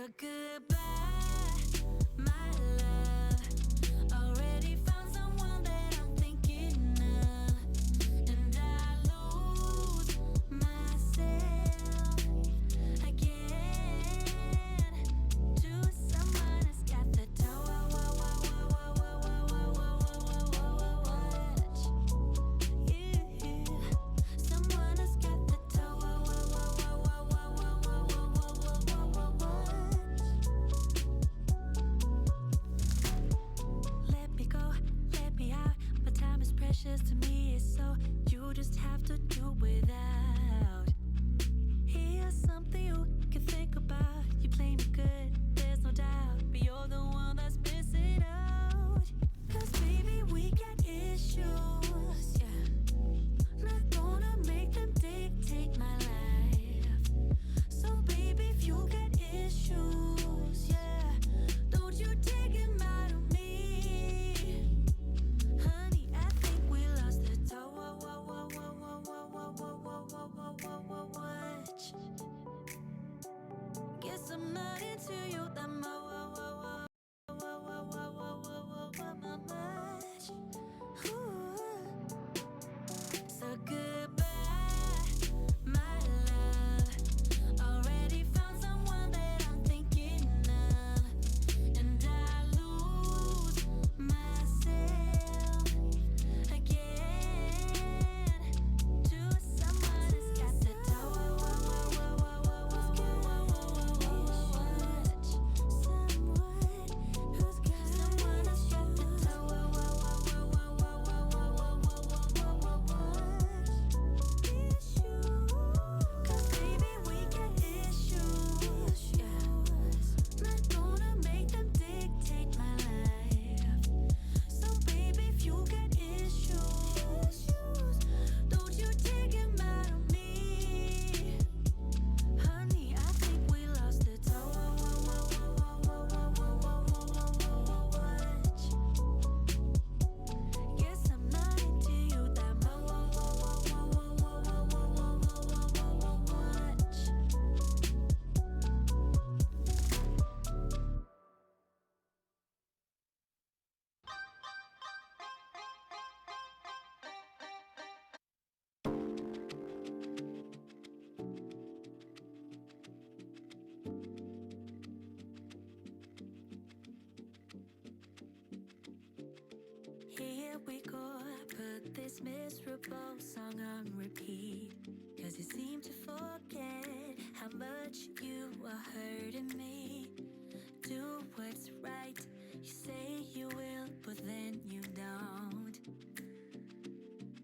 So goodbye, my love. Already found someone that I'm thinking of, and I lose myself again to someone who's got the touch. Yeah, someone who's got the touch. Let me go, let me out. My time is precious to me, so you just have to do without. Here's something you can think about. You play me good, there's no doubt, but you're the one that's missing out. 'Cause baby, we got issues, yeah. Not gonna make them dictate my life. So baby, if you got issues, yeah, don't you take them out of me. Honey, I think we lost the touch. Guess I'm not into you that much. Ooh. So goodbye, my love. Already found someone that I'm thinking of, and I lose myself again to someone who's got the touch. Someone who's got the Cause baby, we got issues, yeah. Not gonna make them dictate my life. So baby, if you got issues, don't you take them out of me. Honey, I think we lost the touch. Guess I'm not into you that much. Here we go, I put this miserable song on repeat, 'cause you seem to forget how much you are hurting me. Do what's right, you say you will, but then you don't.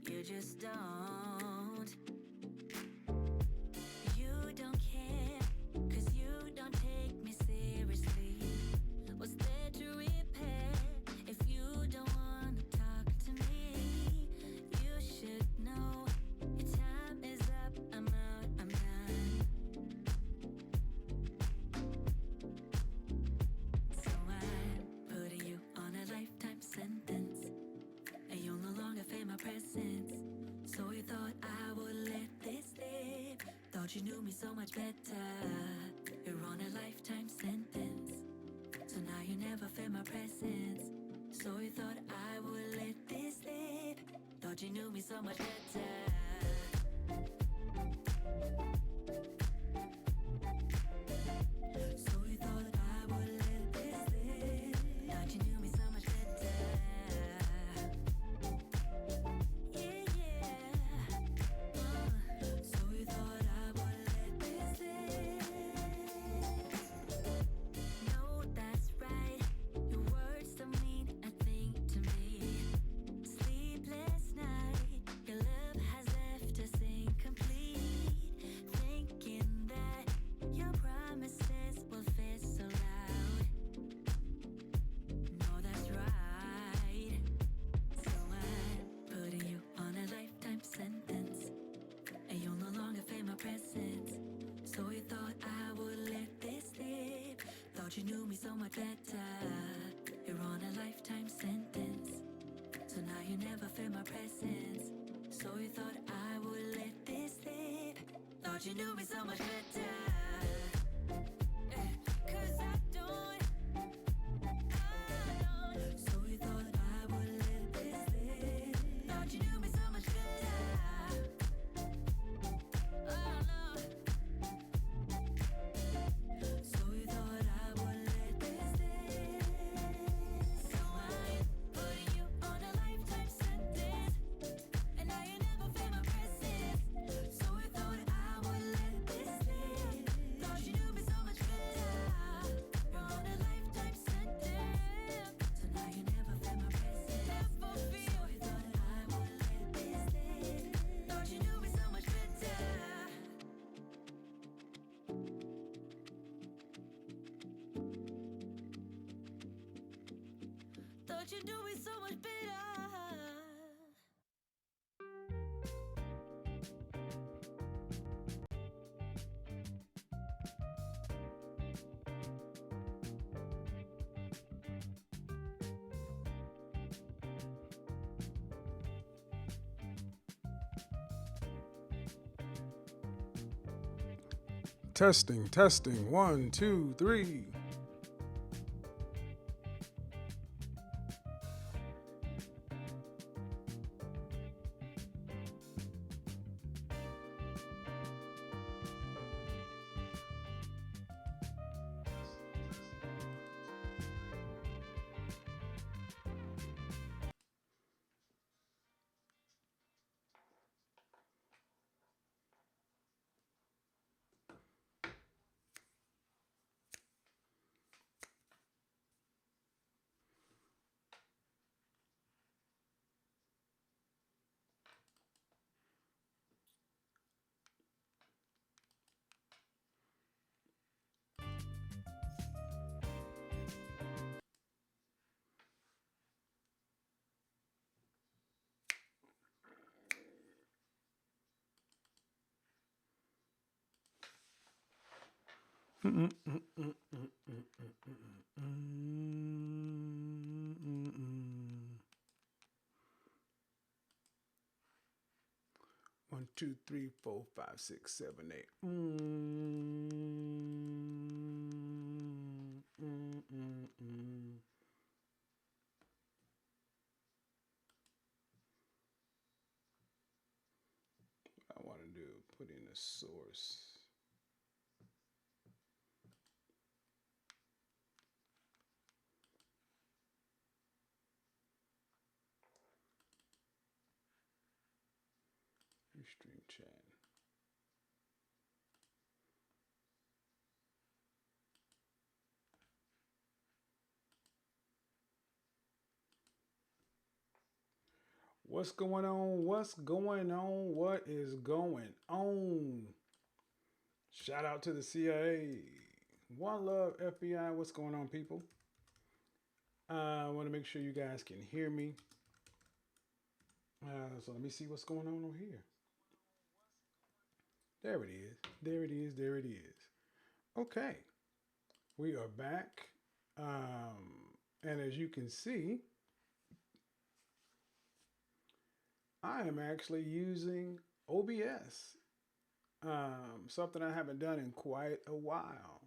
You just don't. You don't care, 'cause you don't take me seriously. What's there to repair if you don't wanna talk to me? You should know your time is up. I'm out, I'm done. So I'm putting you on a lifetime sentence, and you'll no longer feel my presence. So you thought I would let this slip. Thought you knew me so much better. You're on a lifetime sentence, so now you never feel my presence. So you thought I would let this slip. Thought you knew me so much better. So you thought I would let this slip. Thought you knew me so much better. Yeah, yeah. So you thought I would let this slip. No, that's right. Your words don't mean a thing to me. Sleepless night, your love has left us incomplete. Thinking that your promises will fit so loud. No, that's right. So I'm putting you on a lifetime sentence, and you'll no longer feel my presence. So you thought I would let this slip. Thought you knew me so much better. You're on a lifetime sentence, so now you never feel my presence. So you thought I would let this slip. Thought you knew me so much better. 'Cause what you do is so much better. Testing, testing. 1, 2, 3. One, two, three, four, five, six, seven, eight. I want to do put in a source. Stream chat. What's going on? What's going on? What is going on? Shout out to the CIA. One love FBI. What's going on, people? I want to make sure you guys can hear me. So let me see what's going on over here. There it is. There it is. There it is. Okay. We are back. And as you can see, I am actually using OBS. Something I haven't done in quite a while.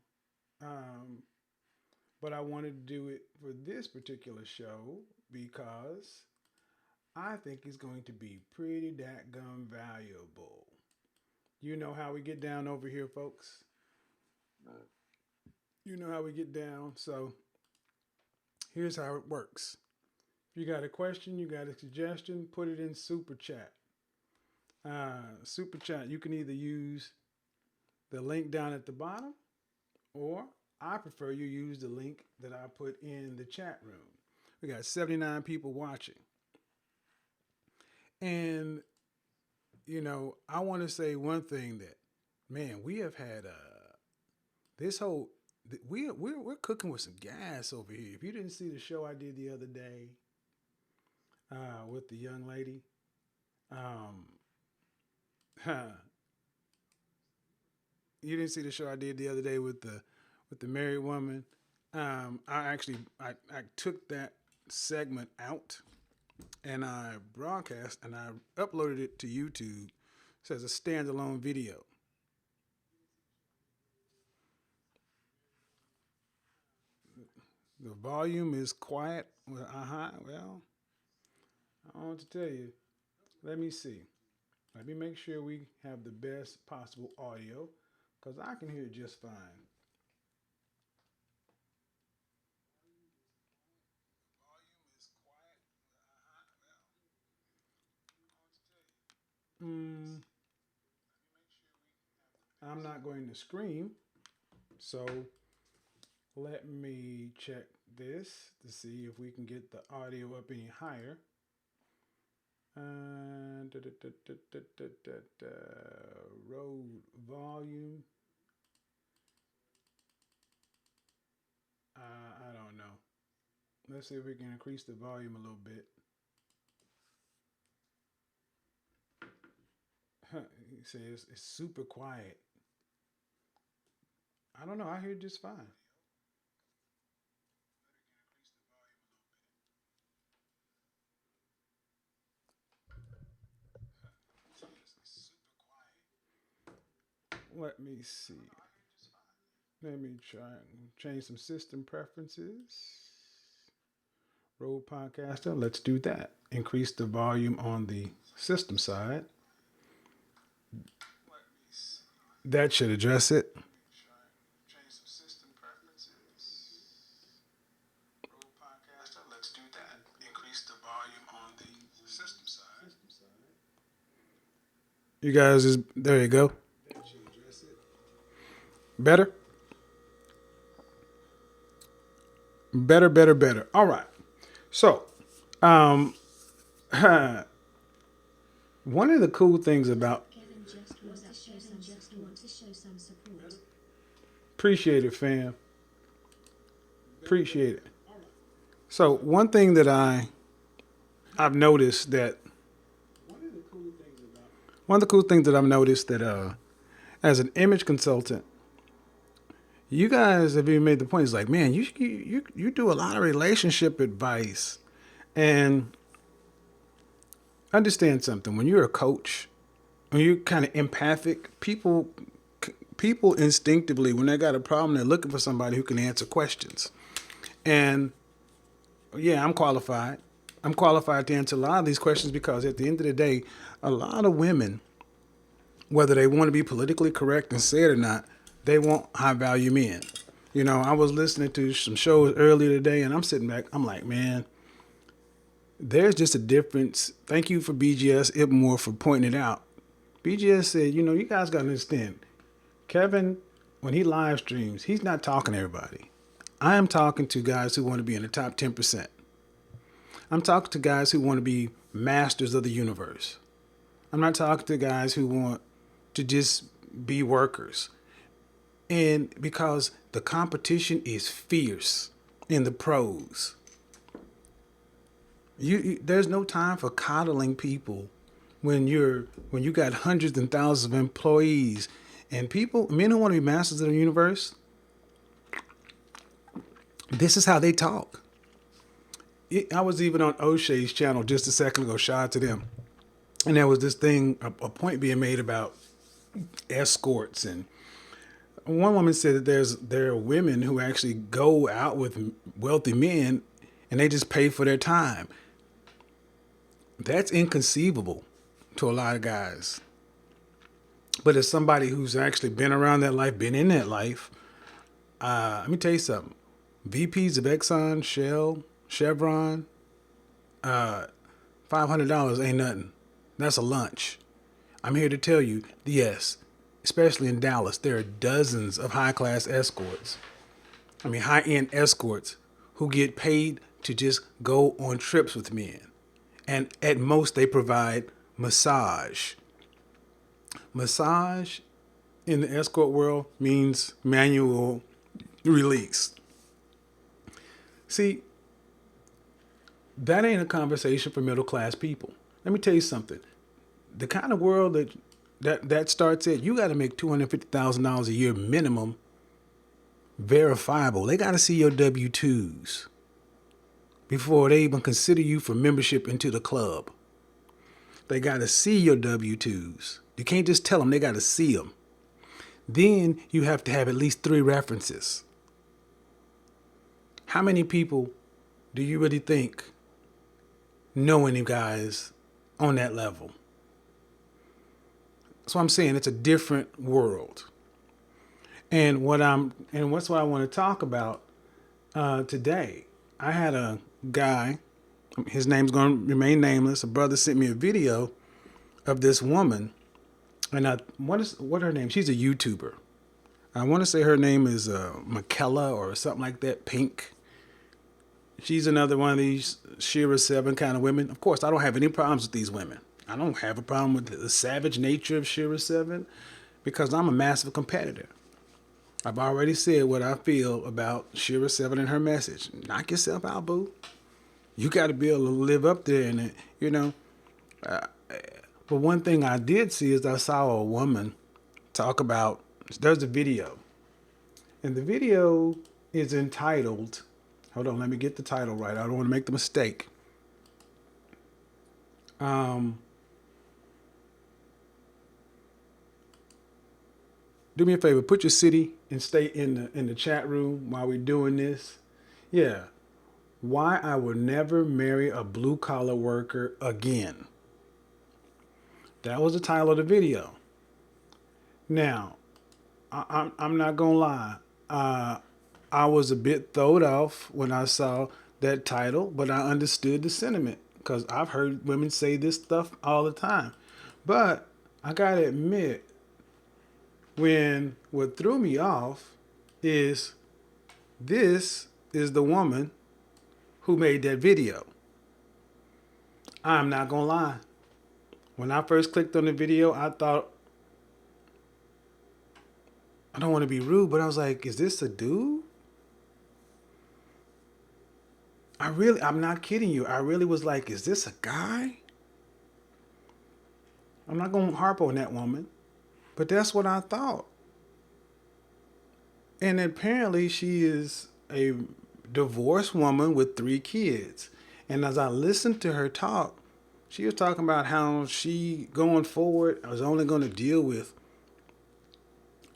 But I wanted to do it for this particular show because I think it's going to be pretty dadgum valuable. You know how we get down over here, folks. You know how we get down. So here's how it works. If you got a question, you got a suggestion, put it in Super Chat. Super Chat, you can either use the link down at the bottom, or I prefer you use the link that I put in the chat room. We got 79 people watching. And, you know, I want to say one thing that, man, we have had this whole, we're cooking with some gas over here. If you didn't see the show I did the other day with the young lady, you didn't see the show I did the other day with the married woman. I took that segment out and I broadcast and I uploaded it to YouTube as a standalone video. The volume is quiet. Well, I don't know what to tell you. Let me see. Let me make sure we have the best possible audio because I can hear it just fine. I'm not going to scream, so let me check this to see if we can get the audio up any higher. Road volume. I don't know. Let's see if we can increase the volume a little bit. He says it's super quiet. I don't know. I hear just fine. Let me see. Let me try and change some system preferences. Road podcaster. Let's do that. Increase the volume on the system side. That should address it. Change some system preferences. Road podcaster. Let's do that. Increase the volume on the system side. You guys is there. You go. Better. Better. All right. So, um, one of the cool things about appreciate it, fam. Appreciate it. So, one thing that I've noticed that one of the cool things that I've noticed that as an image consultant, you guys have even made the point. It's like, man, you do a lot of relationship advice, and understand something. When you're a coach, when you're kind of empathic, people instinctively, when they got a problem, they're looking for somebody who can answer questions. And yeah, I'm qualified. I'm qualified to answer a lot of these questions because at the end of the day, a lot of women, whether they want to be politically correct and say it or not, they want high value men. You know, I was listening to some shows earlier today and I'm sitting back, I'm like, man, there's just a difference. Thank you for BGS Ibmore for pointing it out. BGS said, you know, you guys got to understand, Kevin, when he live streams, he's not talking to everybody. I am talking to guys who want to be in the top 10%. I'm talking to guys who want to be masters of the universe. I'm not talking to guys who want to just be workers. And because the competition is fierce in the pros, there's no time for coddling people when you got hundreds and thousands of employees and men who want to be masters of the universe. This is how they talk. I was even on O'Shea's channel just a second ago. Shout out to them. And there was this thing, a point being made about escorts, and one woman said that there are women who actually go out with wealthy men, and they just pay for their time. That's inconceivable to a lot of guys. But as somebody who's actually been around that life, been in that life, let me tell you something. VPs of Exxon, Shell, Chevron, $500 ain't nothing. That's a lunch. I'm here to tell you, yes, especially in Dallas, there are dozens of high-class escorts. I mean, high-end escorts who get paid to just go on trips with men. And at most, they provide massage. Massage in the escort world means manual release. See, that ain't a conversation for middle-class people. Let me tell you something. The kind of world that starts at, you got to make $250,000 a year minimum verifiable. They got to see your W-2s before they even consider you for membership into the club. They got to see your W-2s. You can't just tell them, they got to see them. Then you have to have at least 3 references. How many people do you really think know any guys on that level? That's what I'm saying. It's a different world. And what's what I want to talk about today. I had a guy, his name's going to remain nameless. A brother sent me a video of this woman, and what her name? She's a YouTuber. I want to say her name is Michaela or something like that. Pink. She's another one of these Shira 7 kind of women. Of course, I don't have any problems with these women. I don't have a problem with the savage nature of Shira 7 because I'm a massive competitor. I've already said what I feel about Shira 7 and her message. Knock yourself out, boo. You got to be able to live up there in it, you know. Uh, but one thing I did see is I saw a woman talk about, there's a video, and the video is entitled, hold on, let me get the title right. I don't want to make the mistake. Um, do me a favor, put your city and state in the chat room while we're doing this. Yeah, why I would never marry a blue collar worker again. That was the title of the video. Now, I'm not gonna lie. Uh, I was a bit throwed off when I saw that title, but I understood the sentiment because I've heard women say this stuff all the time. But I gotta admit, when what threw me off is this is the woman who made that video. I'm not gonna lie. When I first clicked on the video, I thought, I don't want to be rude, but I was like, is this a dude? I'm not kidding you. I really was like, is this a guy? I'm not going to harp on that woman, but that's what I thought. And apparently, she is a divorced woman with 3 kids. And as I listened to her talk, she was talking about how she, going forward, was only going to deal with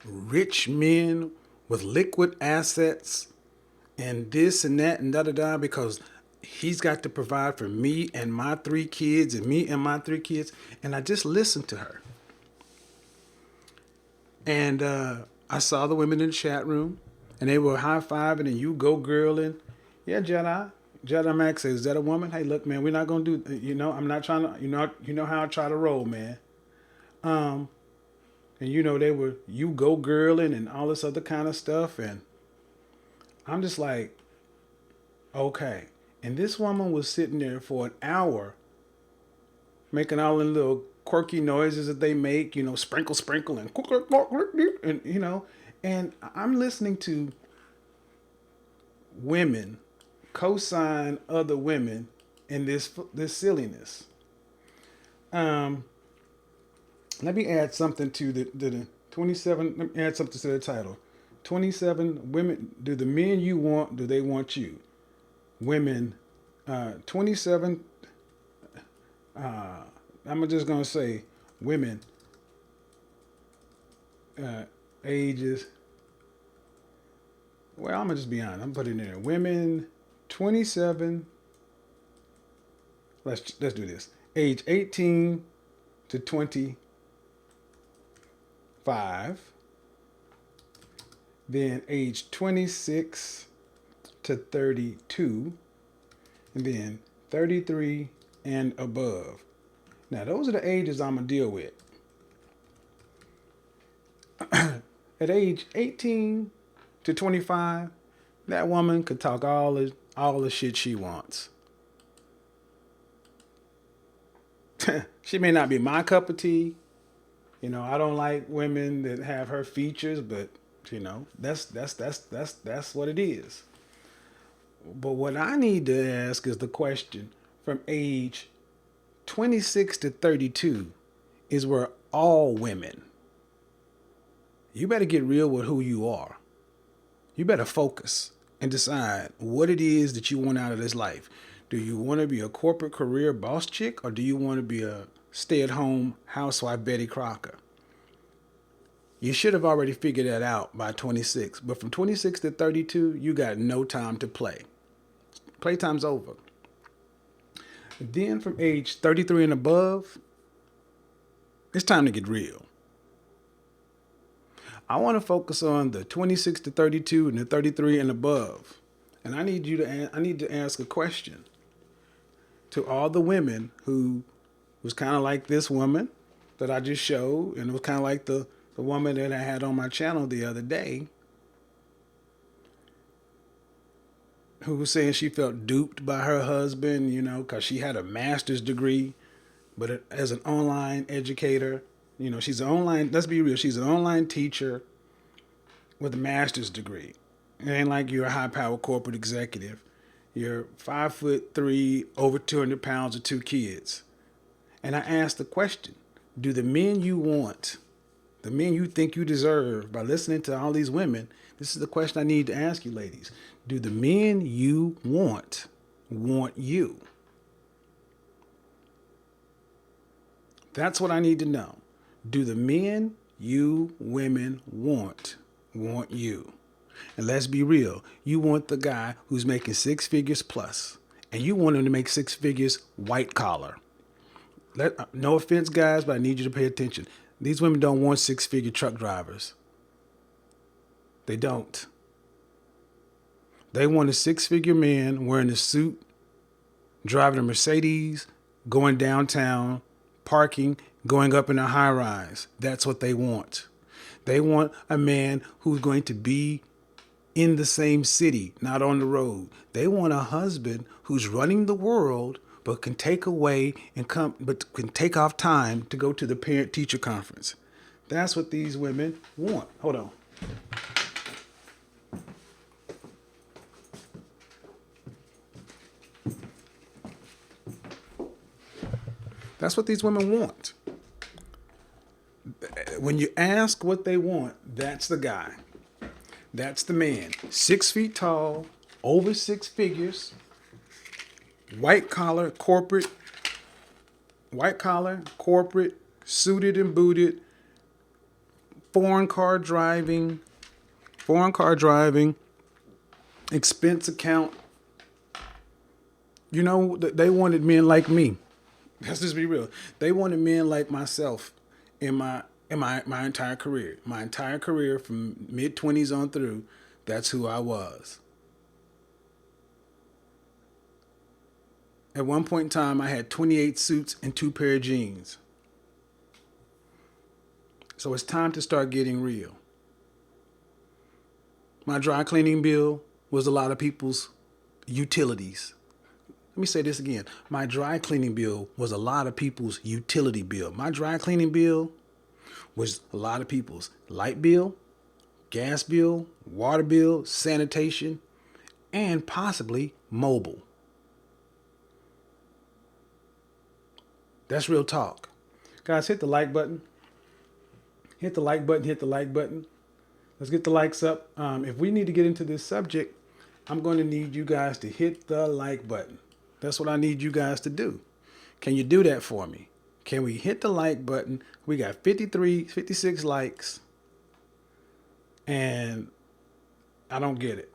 rich men with liquid assets and this and that and da da da because he's got to provide for me and my 3 kids and me and my 3 kids. And I just listened to her. And I saw the women in the chat room and they were high fiving and you go girling. Yeah, Jedi. Jedi Max says, is that a woman? Hey, look, man, we're not going to do, I'm not trying to, you know how I try to roll, man. And they were you go girling and all this other kind of stuff. And I'm just like, okay. And this woman was sitting there for an hour making all the little quirky noises that they make, sprinkle, sprinkle, and I'm listening to women co-sign other women in this silliness. Let me add something to the 27. Let me add something to the title. 27 women. Do the men you want? Do they want you? Women. 27. I'm just gonna say women. Ages. Well, I'm gonna just be honest. I'm putting it in there. Women 27. Let's do this. Age 18 to 25. Then age 26 to 32. And then 33 and above. Now, those are the ages I'm going to deal with. At age 18 to 25, that woman could talk all the shit she wants. She may not be my cup of tea. I don't like women that have her features, but that's what it is. But what I need to ask is the question from age 26 to 32 is where all women. You better get real with who you are. You better focus and decide what it is that you want out of this life. Do you want to be a corporate career boss chick or do you want to be a stay-at-home housewife Betty Crocker? You should have already figured that out by 26. But from 26 to 32, you got no time to play. Playtime's over. Then from age 33 and above, it's time to get real. I want to focus on the 26 to 32 and the 33 and above. And I need to ask a question to all the women who was kind of like this woman that I just showed, and it was kind of like the woman that I had on my channel the other day, who was saying she felt duped by her husband, because she had a master's degree, but as an online educator, she's an online, let's be real, she's an online teacher with a master's degree. It ain't like you're a high powered corporate executive. You're 5'3", over 200 pounds, with 2 kids. And I asked the question, do the men you want, the men you think you deserve, by listening to all these women, this is the question I need to ask you, ladies. Do the men you want you? That's what I need to know. Do the men you women want you? And let's be real. You want the guy who's making 6 figures plus, and you want him to make 6 figures white collar. No offense, guys, but I need you to pay attention. These women don't want 6-figure truck drivers. They don't. They want a 6-figure man wearing a suit, driving a Mercedes, going downtown, parking, going up in a high rise. That's what they want. They want a man who's going to be in the same city, not on the road. They want a husband who's running the world, but can take off time to go to the parent-teacher conference. That's what these women want. Hold on. That's what these women want. When you ask what they want, that's the guy. That's the man. 6 feet tall, over 6 figures, white collar, corporate, suited and booted, foreign car driving, expense account. You know, they wanted men like me. Let's just be real. They wanted men like myself in my entire career. My entire career from mid-20s on through, that's who I was. At one point in time, I had 28 suits and 2 pair of jeans. So it's time to start getting real. My dry cleaning bill was a lot of people's utilities. Let me say this again. My dry cleaning bill was a lot of people's utility bill. My dry cleaning bill was a lot of people's light bill, gas bill, water bill, sanitation, and possibly mobile. That's real talk. Guys, hit the like button. Hit the like button. Hit the like button. Let's get the likes up. If we need to get into this subject, I'm going to need you guys to hit the like button. That's what I need you guys to do. Can you do that for me? Can we hit the like button? We got 56 likes. And I don't get it.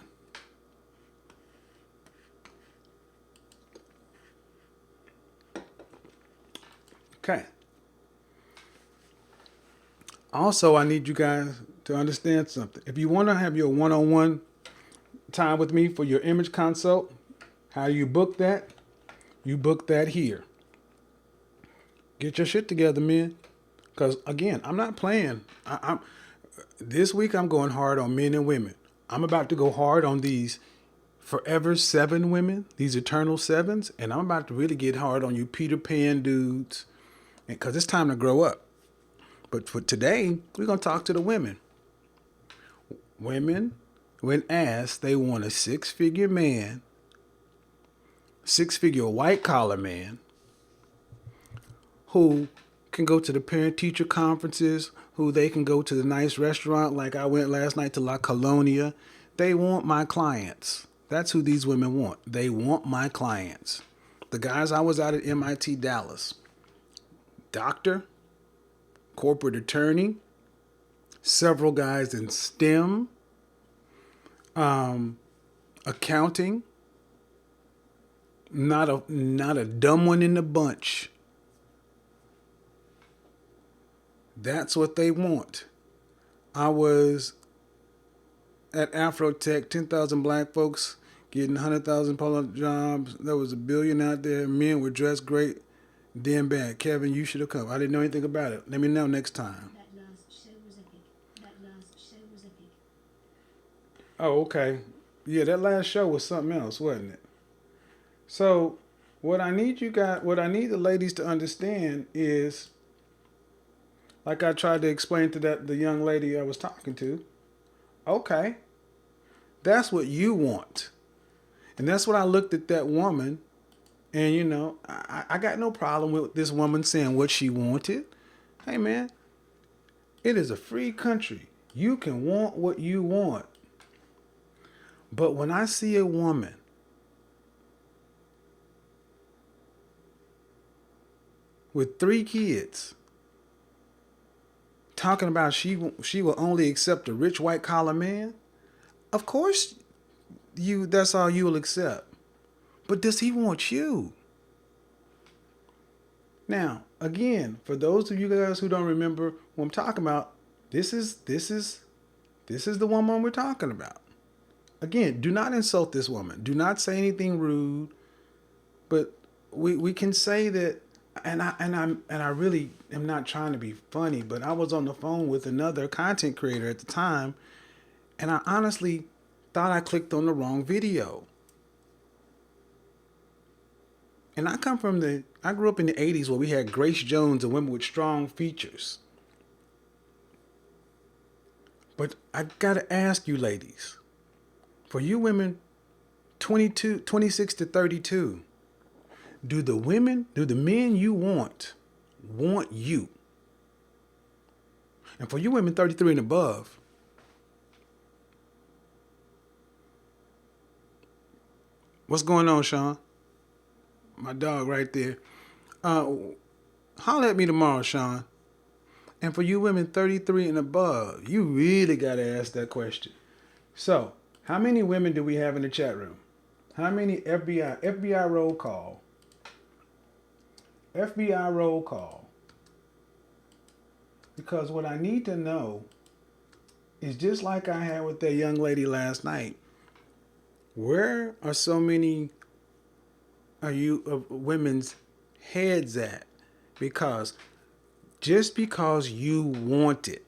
Okay. Also, I need you guys to understand something. If you want to have your one-on-one time with me for your image consult, how do you book that? You book that here. Get your shit together, man. Because, again, I'm not playing. This week, I'm going hard on men and women. I'm about to go hard on these forever 7 women, these eternal 7s, and I'm about to really get hard on you Peter Pan dudes, because it's time to grow up. But for today, we're going to talk to the women. Women, when asked, they want a 6-figure man, 6-figure white-collar man, who can go to the parent-teacher conferences, who they can go to the nice restaurant like I went last night to La Colonia. They want my clients. That's who these women want. They want my clients. The guys I was out at MIT Dallas, doctor, corporate attorney, several guys in STEM, accounting, not a dumb one in the bunch. That's what they want. I was at Afrotech, 10,000 black folks getting 100,000 pull-up jobs. There was a billion out there. Men were dressed great. Damn bad. Kevin, you should have come. I didn't know anything about it. Let me know next time. That last show was epic. Oh, okay. Yeah, that last show was something else, wasn't it? So, what I need the ladies to understand is, like I tried to explain to the young lady I was talking to, Okay, that's what you want. And that's what I looked at that woman. And, I got no problem with this woman saying what she wanted. Hey, man, it is a free country. You can want what you want. But when I see a woman with 3 kids talking about she will only accept a rich white collar man, of course that's all you will accept. But does he want you? Now, again, for those of you guys who don't remember what I'm talking about, this is the woman we're talking about. Again, do not insult this woman. Do not say anything rude. But we can say that, and I really am not trying to be funny, but I was on the phone with another content creator at the time, and I honestly thought I clicked on the wrong video. And I grew up in the 80s where we had Grace Jones and women with strong features. But I gotta ask you ladies, for you women 26 to 32, do the men you want you? And for you women 33 and above, what's going on, Sean? My dog right there. Holler at me tomorrow, Sean. And for you women 33 and above, you really got to ask that question. So, how many women do we have in the chat room? How many FBI roll call? FBI roll call. Because what I need to know is just like I had with that young lady last night. Where are so many women's heads at? Because just because you want it,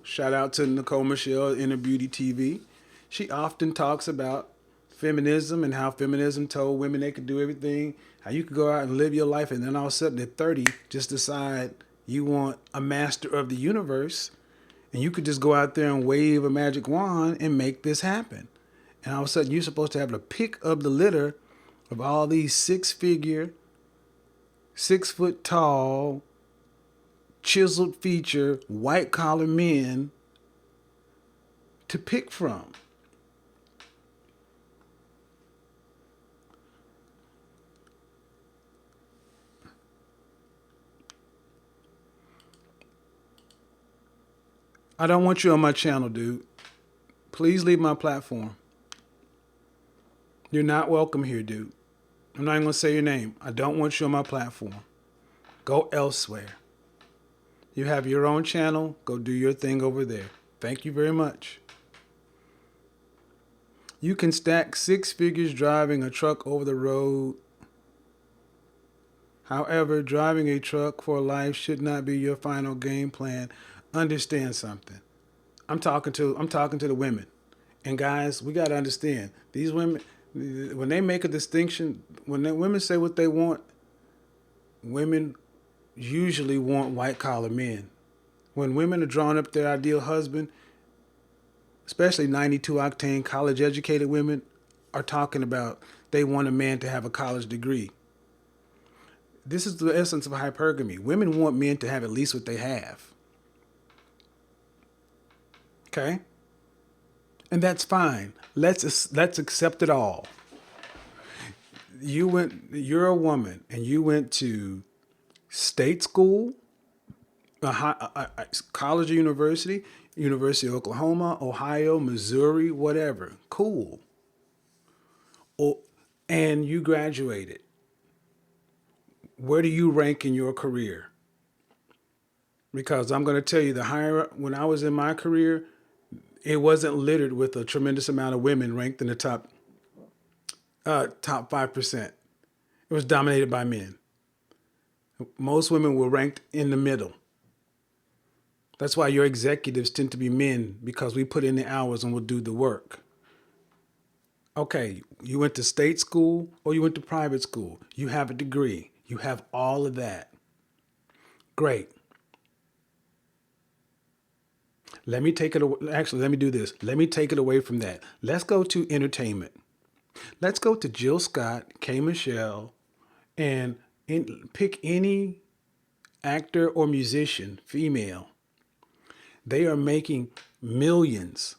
shout out to Nicole Michelle in Inner Beauty TV. She often talks about feminism and how feminism told women they could do everything, how you could go out and live your life, and then all of a sudden at 30 just decide you want a master of the universe, and you could just go out there and wave a magic wand and make this happen. And all of a sudden you're supposed to have the pick of the litter of all these 6-figure, 6-foot tall, chiseled feature, white collar men to pick from. I don't want you on my channel, dude. Please leave my platform. You're not welcome here, dude. I'm not even going to say your name. I don't want you on my platform. Go elsewhere. You have your own channel. Go do your thing over there. Thank you very much. You can stack 6 figures driving a truck over the road. However, driving a truck for life should not be your final game plan. Understand something. I'm talking to the women. And guys, we got to understand. These women, when they make a distinction, when the women say what they want, women usually want white collar men. When women are drawing up their ideal husband, especially 92 octane college educated women, are talking about they want a man to have a college degree. This is the essence of hypergamy. Women want men to have at least what they have. Okay? And that's fine. Let's accept it all. You're a woman and you went to state school, college or university, University of Oklahoma, Ohio, Missouri, whatever. Cool. And you graduated. Where do you rank in your career? Because I'm going to tell you, when I was in my career, it wasn't littered with a tremendous amount of women ranked in the top 5%. It was dominated by men. Most women were ranked in the middle. That's why your executives tend to be men, because we put in the hours and we'll do the work. Okay, you went to state school or you went to private school. You have a degree. You have all of that. Great. Let me take it away. Actually, let me do this. Let me take it away from that. Let's go to entertainment. Let's go to Jill Scott, K. Michelle, and pick any actor or musician, female. They are making millions,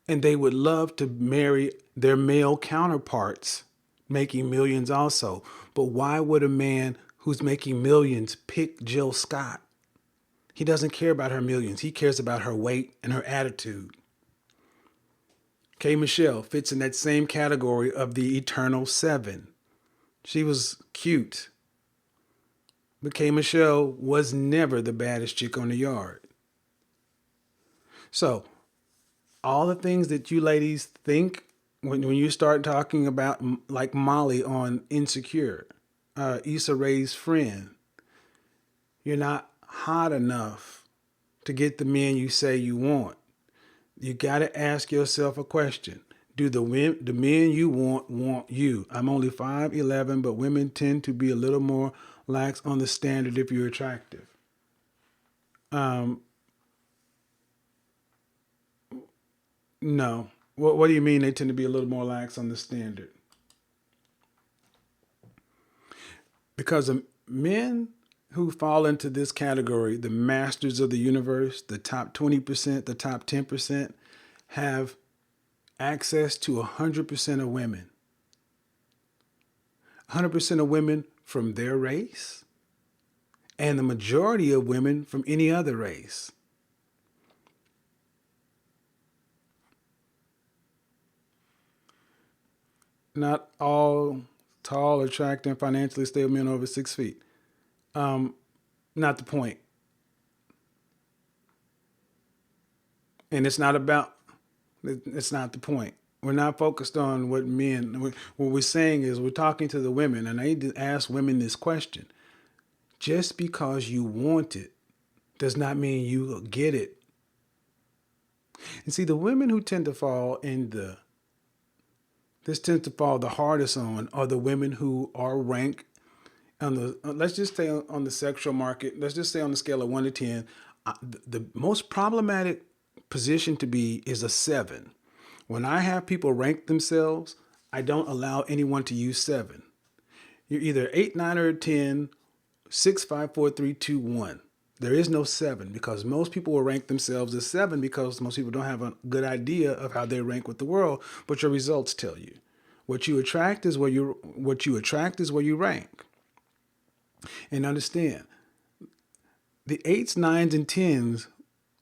and they would love to marry their male counterparts making millions also. But why would a man who's making millions pick Jill Scott? He doesn't care about her millions. He cares about her weight and her attitude. K. Michelle fits in that same category of the eternal seven. She was cute, but K. Michelle was never the baddest chick on the yard. So, all the things that you ladies think when you start talking about, like Molly on Insecure, Issa Rae's friend, you're not hot enough to get the men you say you want. You got to ask yourself a question. Do the men you want you? I'm only 5'11", but women tend to be a little more lax on the standard if you're attractive. No. What do you mean they tend to be a little more lax on the standard? Because men who fall into this category, the masters of the universe, the top 20%, the top 10%, have access to 100% of women. 100% of women from their race, and the majority of women from any other race. Not all tall, attractive, and financially stable men over 6 feet. Not the point. And it's not the point. We're not focused on what men, what we're saying is we're talking to the women, and I need to ask women this question. Just because you want it does not mean you get it. And see, the women who tend to fall this tends to fall the hardest on are the women who are ranked on the, let's just say on the sexual market, let's just say on the scale of 1 to 10, the most problematic position to be is a 7. When I have people rank themselves, I don't allow anyone to use 7. You're either 8, 9, or 10, 6, 5, 4, 3, 2, 1. There is no 7 because most people will rank themselves as 7 because most people don't have a good idea of how they rank with the world, but your results tell you. What you attract is where you rank. And understand, the 8s, 9s, and 10s,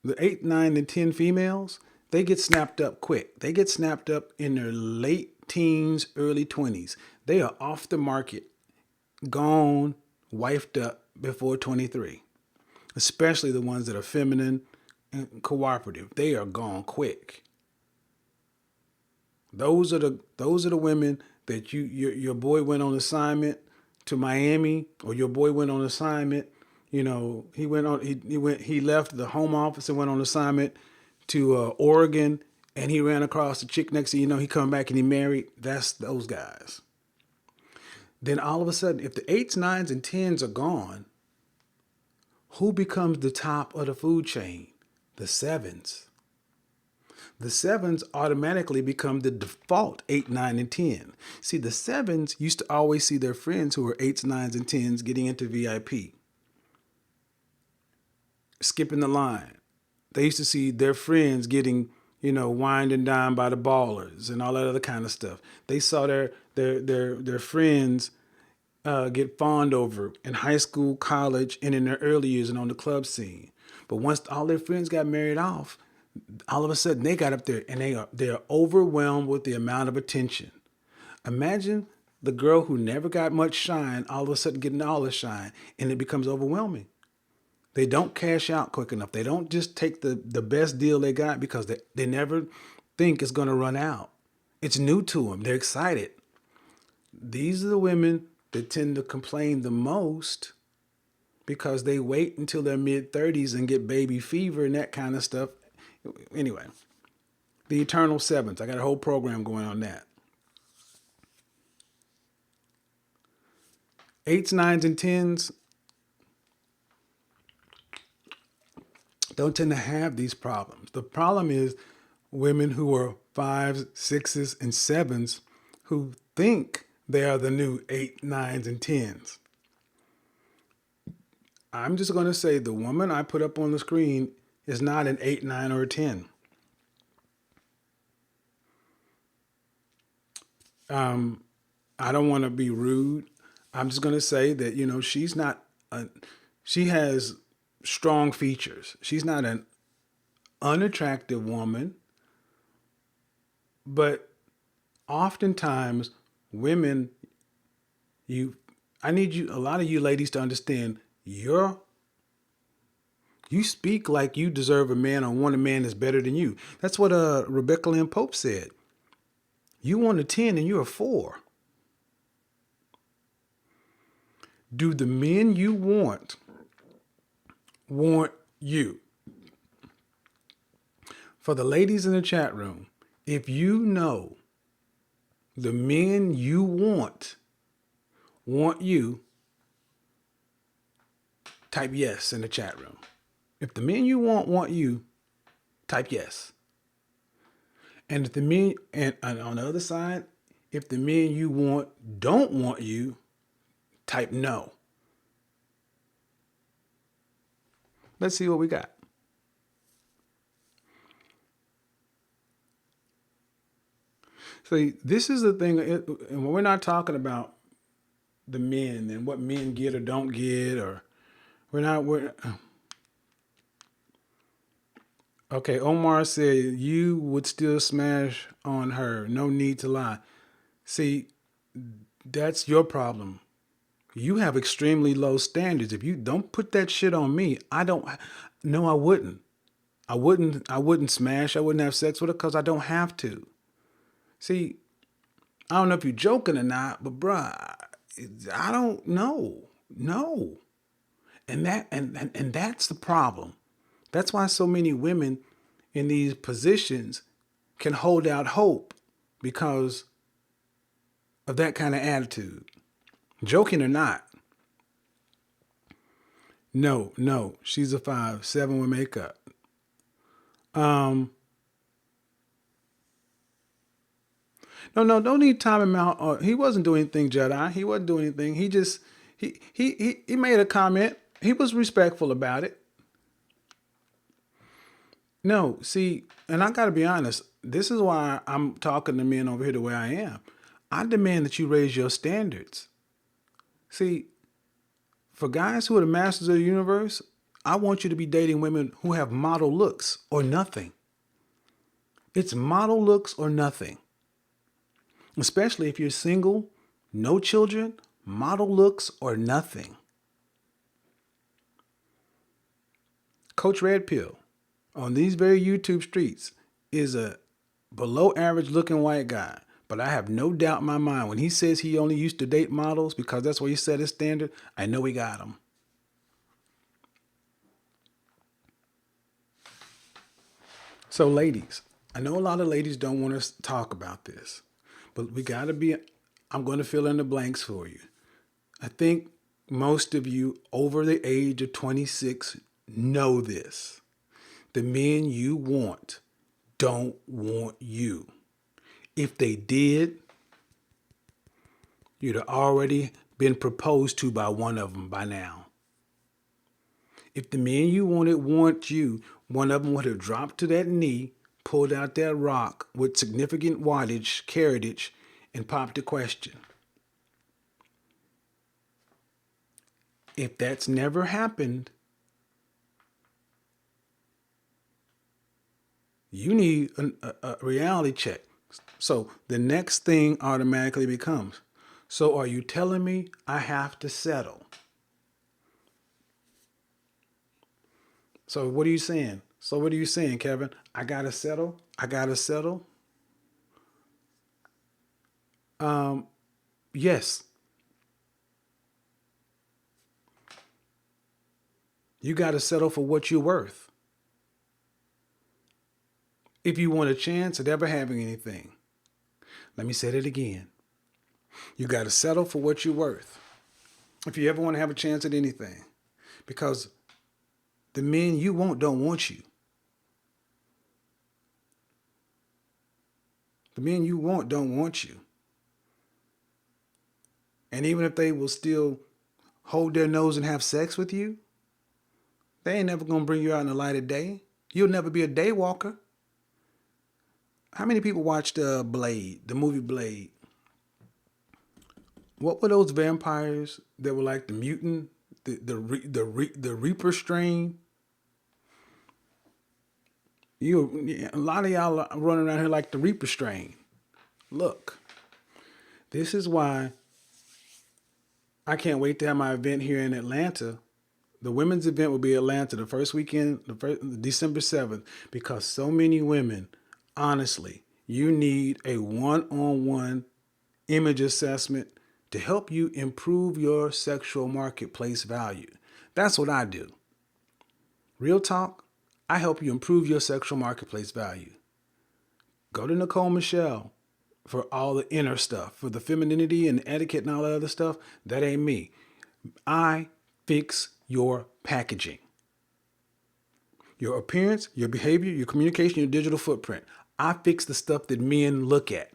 the 8, 9, and 10 females, they get snapped up quick. They get snapped up in their late teens, early 20s. They are off the market, gone, wifed up before 23. Especially the ones that are feminine and cooperative. They are gone quick. Those are the women that your boy went on assignment to Miami, or your boy went on assignment. He left the home office and went on assignment to Oregon, and he ran across the chick next thing he come back and he married. That's those guys. Then all of a sudden, if the 8s, 9s, and 10s are gone, who becomes the top of the food chain? The 7s. The 7s automatically become the default 8, 9, and 10. See, the 7s used to always see their friends who were 8s, 9s, and 10s getting into VIP, skipping the line. They used to see their friends getting, wined and dined by the ballers and all that other kind of stuff. They saw their friends get fawned over in high school, college, and in their early years and on the club scene. But once all their friends got married off, all of a sudden they got up there and they are overwhelmed with the amount of attention. Imagine the girl who never got much shine all of a sudden getting all the shine, and it becomes overwhelming. They don't cash out quick enough. They don't just take the best deal they got because they never think it's going to run out. It's new to them. They're excited. These are the women that tend to complain the most because they wait until their mid-30s and get baby fever and that kind of stuff. Anyway, the eternal 7s. I got a whole program going on that. 8s, 9s, and 10s, don't tend to have these problems. The problem is women who are 5s, 6s, and 7s who think they are the new 8, 9s, and 10s. I'm just going to say the woman I put up on the screen is not an 8, 9, or a 10. I don't want to be rude. I'm just going to say that, she's not, she has strong features. She's not an unattractive woman, but oftentimes women, I need a lot of you ladies to understand you speak like you deserve a man or want a man that's better than you. That's what Rebecca Lynn Pope said. You want a 10 and you're a 4. Do the men you want you? For the ladies in the chat room, if you know the men you want you, type yes in the chat room. If the men you want you, type yes. And if the men, and on the other side, if the men you want don't want you, type no. Let's see what we got. So this is the thing, and we're not talking about the men and what men get or don't get, or okay, Omar said you would still smash on her. No need to lie. See, that's your problem. You have extremely low standards. If you don't put that shit on me, I wouldn't. I wouldn't smash. I wouldn't have sex with her because I don't have to. See, I don't know if you're joking or not, but bruh, I don't know. No. And that's the problem. That's why so many women in these positions can hold out hope, because of that kind of attitude. Joking or not. No, she's a 5, 7 with makeup. No, don't need time him out. He wasn't doing anything, Jedi. He wasn't doing anything. He just he made a comment. He was respectful about it. No, see, and I gotta be honest, this is why I'm talking to men over here the way I am. I demand that you raise your standards. See, for guys who are the masters of the universe, I want you to be dating women who have model looks or nothing. It's model looks or nothing. Especially if you're single, no children, model looks or nothing. Coach Red Pill on these very YouTube streets is a below average looking white guy. But I have no doubt in my mind when he says he only used to date models because that's where he set his standard, I know he got them. So ladies, I know a lot of ladies don't want to talk about this, but we got to be, I'm going to fill in the blanks for you. I think most of you over the age of 26 know this. The men you want don't want you. If they did, you'd have already been proposed to by one of them by now. If the men you wanted want you, one of them would have dropped to that knee, pulled out that rock with significant wattage, caratage, and popped the question. If that's never happened, you need a reality check. So the next thing automatically becomes, so are you telling me I have to settle? So what are you saying? So what are you saying, Kevin? I gotta settle? I gotta settle? Yes. You gotta settle for what you're worth. If you want a chance at ever having anything, let me say that again. You gotta settle for what you're worth. If you ever want to have a chance at anything, because the men you want don't want you. The men you want don't want you. And even if they will still hold their nose and have sex with you, they ain't never gonna bring you out in the light of day. You'll never be a day walker. How many people watched Blade, the movie Blade? What were those vampires that were like the mutant, the Reaper strain? A lot of y'all are running around here like the Reaper strain. Look, this is why I can't wait to have my event here in Atlanta. The women's event will be Atlanta the first weekend, December 7th, because so many women, honestly, you need a one-on-one image assessment to help you improve your sexual marketplace value. That's what I do. Real talk, I help you improve your sexual marketplace value. Go to Nicole Michelle for all the inner stuff, for the femininity and etiquette and all that other stuff. That ain't me. I fix your packaging, your appearance, your behavior, your communication, your digital footprint. I fix the stuff that men look at.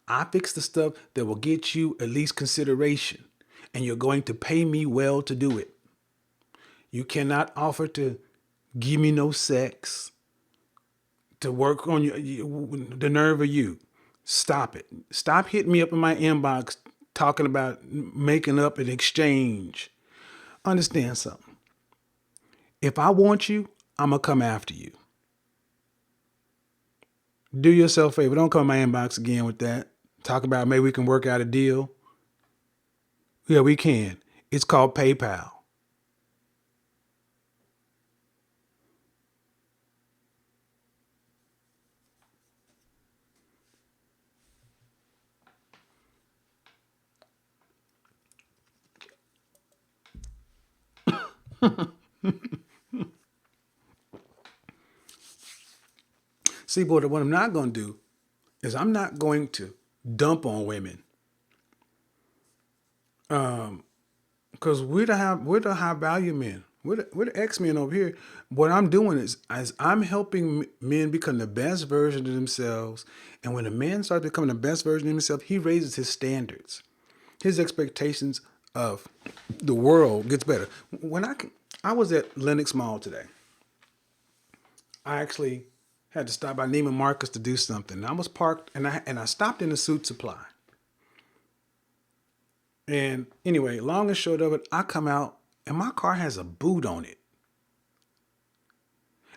I fix the stuff that will get you at least consideration, and you're going to pay me well to do it. You cannot offer to give me no sex, to work on the nerve of you. Stop it. Stop hitting me up in my inbox talking about making up an exchange. Understand something. If I want you, I'm going to come after you. Do yourself a favor. Don't come in my inbox again with that. Talk about maybe we can work out a deal. Yeah, we can. It's called PayPal. See, boy, what I'm not going to do is I'm not going to dump on women. Because we're the high value men. We're the X men over here. What I'm doing is I'm helping men become the best version of themselves. And when a man starts becoming the best version of himself, he raises his standards. His expectations of the world gets better. When I was at Lenox Mall today. I actually had to stop by Neiman Marcus to do something. I was parked and I stopped in the Suit Supply. And anyway, long and short of it, I come out and my car has a boot on it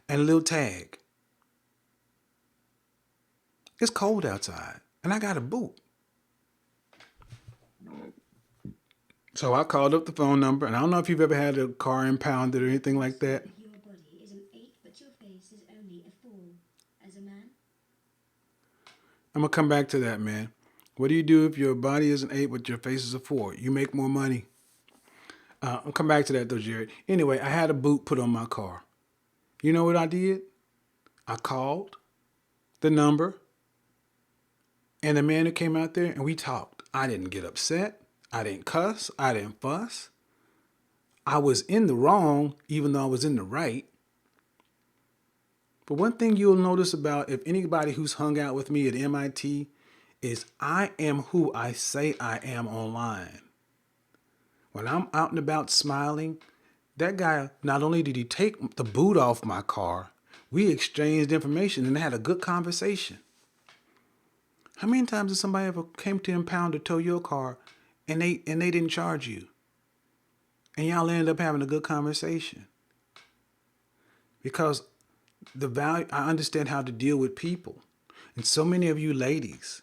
and a little tag. It's cold outside and I got a boot. So I called up the phone number, and I don't know if you've ever had a car impounded or anything like that. Your body is an 8, but your face is only a 4. As a man, I'm going to come back to that, man. What do you do if your body is an 8 but your face is a 4? You make more money. I'll come back to that though, Jared. Anyway, I had a boot put on my car. You know what I did? I called the number and the man who came out there and we talked. I didn't get upset. I didn't cuss. I didn't fuss. I was in the wrong even though I was in the right. But one thing you'll notice about if anybody who's hung out with me at MIT is I am who I say I am online. When I'm out and about smiling, that guy, not only did he take the boot off my car, we exchanged information and had a good conversation. How many times has somebody ever came to impound or tow your car and they didn't charge you? And y'all ended up having a good conversation. Because the value, I understand how to deal with people. And so many of you ladies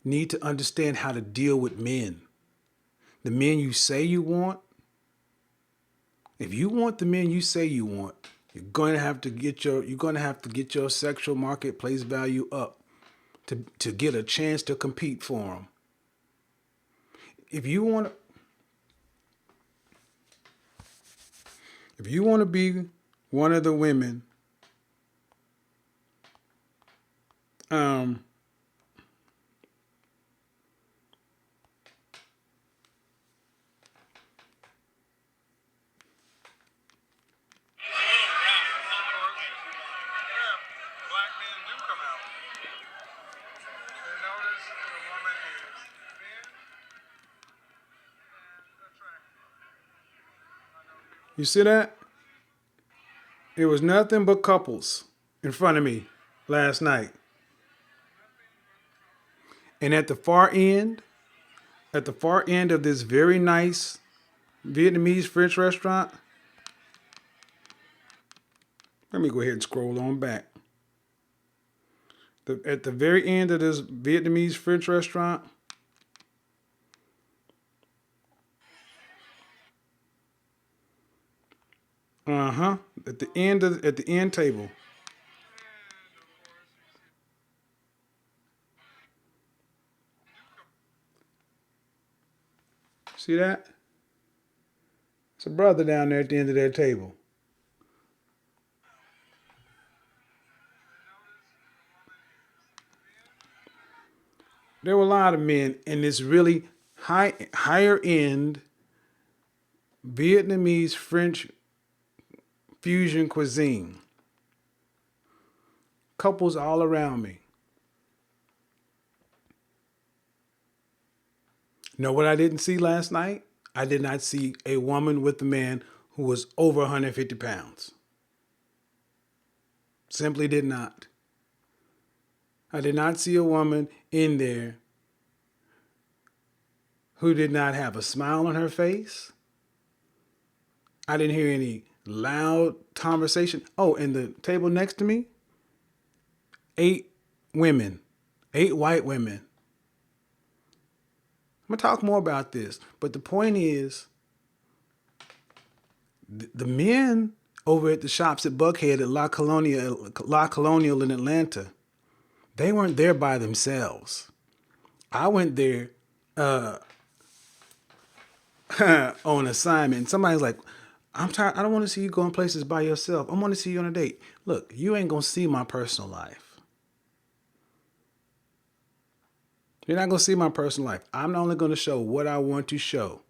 need to understand how to deal with men. The men you say you want. If you want the men you say you want, you're going to have to get your sexual marketplace value up to get a chance to compete for them. If you want to be one of the women You see that? It was nothing but couples in front of me last night. And at the far end of this very nice Vietnamese French restaurant, let me go ahead and scroll on back. At the very end of this Vietnamese French restaurant, at the end table. See that? It's a brother down there at the end of that table. There were a lot of men in this really higher end Vietnamese French fusion cuisine. Couples all around me. Know what I didn't see last night? I did not see a woman with a man who was over 150 pounds. Simply did not. I did not see a woman in there who did not have a smile on her face. I didn't hear any loud conversation. Oh, and the table next to me, 8 women, 8 white women. I'm going to talk more about this, but the point is the men over at the shops at Buckhead at La Colonial in Atlanta, they weren't there by themselves. I went there on assignment. Somebody's like, I'm tired. I don't want to see you going places by yourself. I want to see you on a date. Look, you ain't going to see my personal life. You're not going to see my personal life. I'm only going to show what I want to show.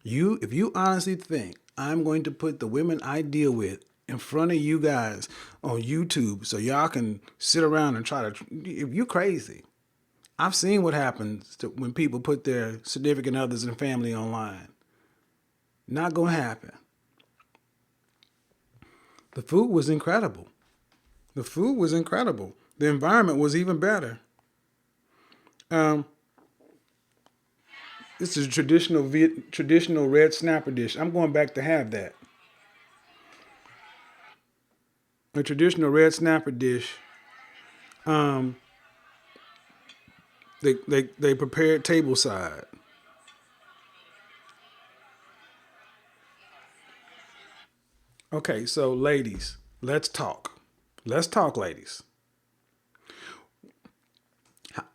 If you honestly think I'm going to put the women I deal with in front of you guys on YouTube so y'all can sit around and try to, if you're crazy. I've seen what happens when people put their significant others and family online. Not going to happen. The food was incredible. The food was incredible. The environment was even better. This is a traditional red snapper dish. I'm going back to have that. A traditional red snapper dish. They prepared table side. Okay, so ladies, let's talk. Let's talk, ladies.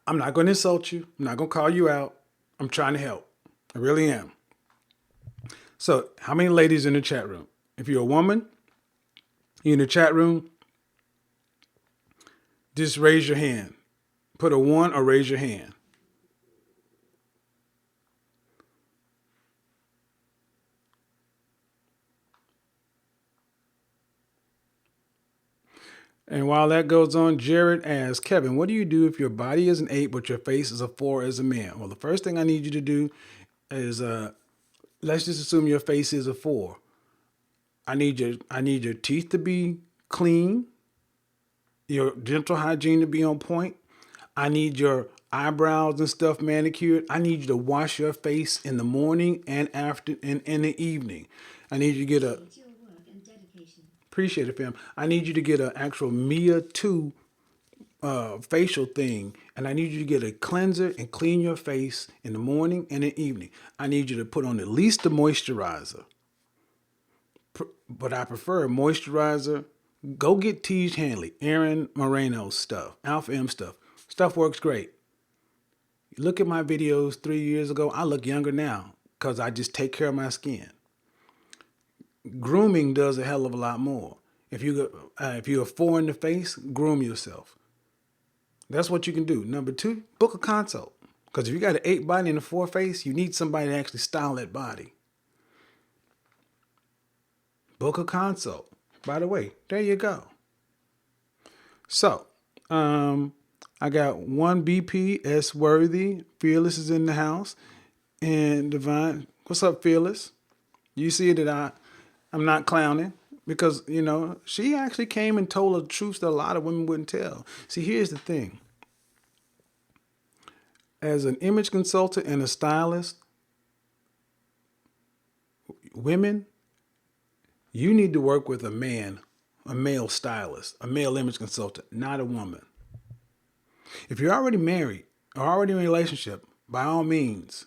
I'm not going to insult you. I'm not going to call you out. I'm trying to help. I really am. So, how many ladies in the chat room? If you're a woman, you're in the chat room, just raise your hand. Put a 1 or raise your hand. And while that goes on, Jared asks, Kevin, what do you do if your body is an 8 but your face is a 4 as a man? Well, the first thing I need you to do is let's just assume your face is a 4. I need your teeth to be clean, your dental hygiene to be on point. I need your eyebrows and stuff manicured. I need you to wash your face in the morning and after and in the evening. I need you to get a appreciate it, fam. I need you to get an actual Mia 2 facial thing, and I need you to get a cleanser and clean your face in the morning and the evening. I need you to put on at least a moisturizer, but I prefer a moisturizer. Go get Tiege Hanley, Aaron Moreno stuff, Alpha M stuff. Stuff works great. Look at my videos 3 years ago. I look younger now because I just take care of my skin. Grooming does a hell of a lot more. If you're a 4 in the face, groom yourself. That's what you can do. Number 2, book a consult. Because if you got an 8 body and a 4 face, you need somebody to actually style that body. Book a consult. By the way, there you go. So, I got 1 BP, S Worthy. Fearless is in the house. And Divine, what's up, Fearless? You see that I'm not clowning because, she actually came and told a truth that a lot of women wouldn't tell. See, here's the thing. As an image consultant and a stylist, women, you need to work with a man, a male stylist, a male image consultant, not a woman. If you're already married or already in a relationship, by all means,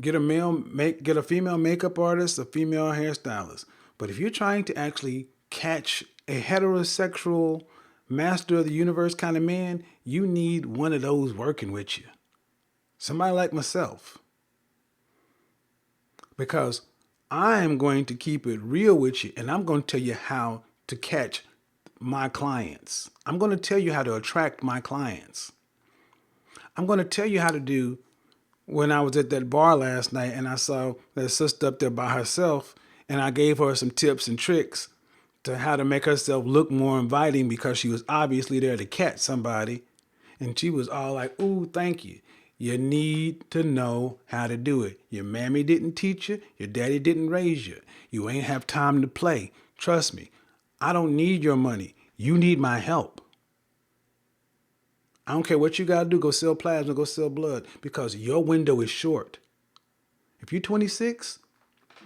get a female makeup artist, a female hairstylist. But if you're trying to actually catch a heterosexual master of the universe kind of man, you need one of those working with you. Somebody like myself. Because I am going to keep it real with you and I'm going to tell you how to catch my clients. I'm going to tell you how to attract my clients. I'm going to tell you how to do when I was at that bar last night and I saw that sister up there by herself and I gave her some tips and tricks to how to make herself look more inviting because she was obviously there to catch somebody. And she was all like, ooh, thank you. You need to know how to do it. Your mammy didn't teach you. Your daddy didn't raise you. You ain't have time to play. Trust me, I don't need your money. You need my help. I don't care what you got to do. Go sell plasma, go sell blood because your window is short. If you're 26,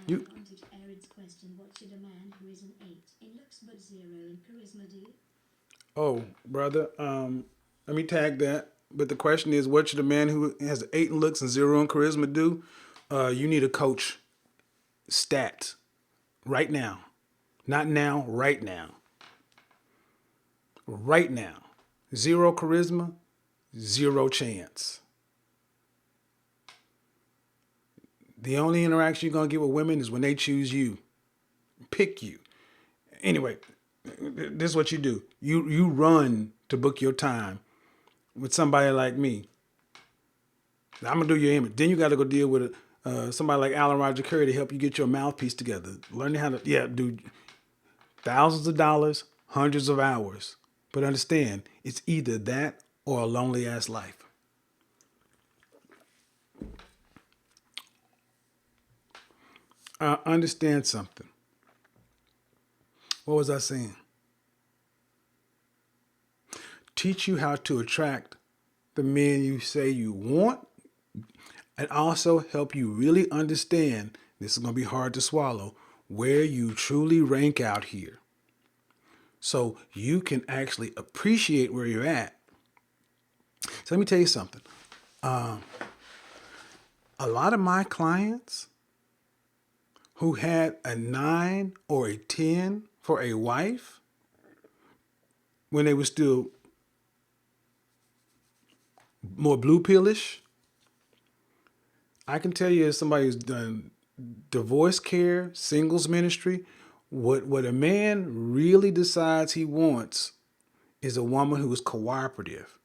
you... answer to Aaron's question, what should a man who is an 8 in looks but 0 in charisma do? Oh, brother, let me tag that. But the question is, what should a man who has 8 in looks and 0 in charisma do? You need a coach. Stat. Right now. Not now, right now. Right now. 0 charisma, 0 chance. The only interaction you're going to get with women is when they choose you. Pick you. Anyway, this is what you do. You run to book your time with somebody like me. I'm going to do your image. Then you got to go deal with somebody like Alan Roger Curry to help you get your mouthpiece together. Learning how to, do thousands of dollars, hundreds of hours. But understand, it's either that or a lonely ass life. Understand something. What was I saying? Teach you how to attract the men you say you want, and also help you really understand, this is going to be hard to swallow, where you truly rank out here. So you can actually appreciate where you're at. So let me tell you something. A lot of my clients who had a 9 or a 10 for a wife when they were still more blue pillish, I can tell you as somebody who's done divorce care, singles ministry, what a man really decides he wants is a woman who is cooperative.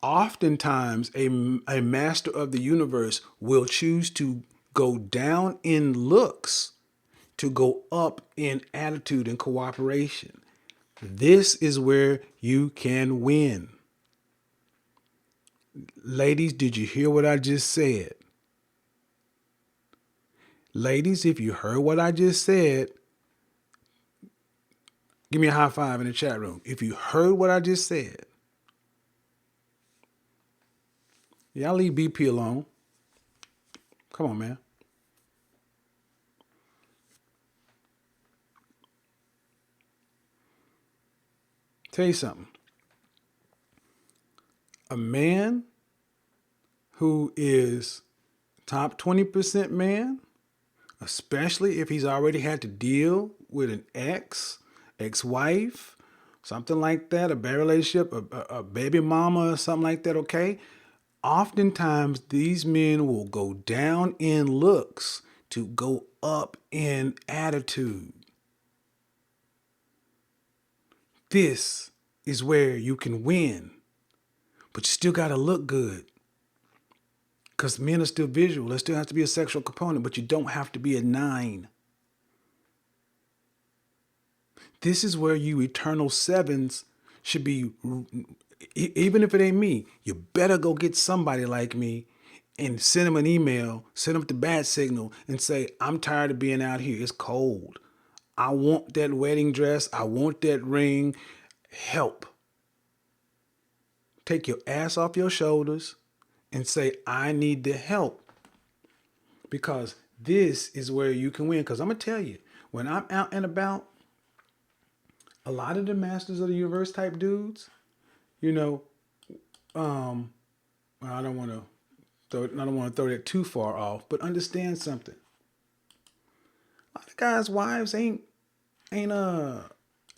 Oftentimes, a master of the universe will choose to go down in looks to go up in attitude and cooperation. This is where you can win. Ladies, did you hear what I just said? Ladies, if you heard what I just said, give me a high five in the chat room. If you heard what I just said, y'all leave BP alone. Come on, man. Tell you something. A man who is top 20% man, especially if he's already had to deal with an ex-wife, something like that, a bad relationship, a baby mama or something like that, okay? Oftentimes, these men will go down in looks to go up in attitude. This is where you can win, but you still got to look good. Because men are still visual. There still has to be a sexual component, but you don't have to be a 9. This is where you eternal 7s should be, even if it ain't me, you better go get somebody like me and send them an email, send them the bat signal, and say, I'm tired of being out here. It's cold. I want that wedding dress. I want that ring. Help. Take your ass off your shoulders and say, I need the help. Because this is where you can win. Because I'm going to tell you, when I'm out and about, a lot of the masters of the universe type dudes, you know, I don't want to throw that too far off, but understand something. A lot of guys' wives ain't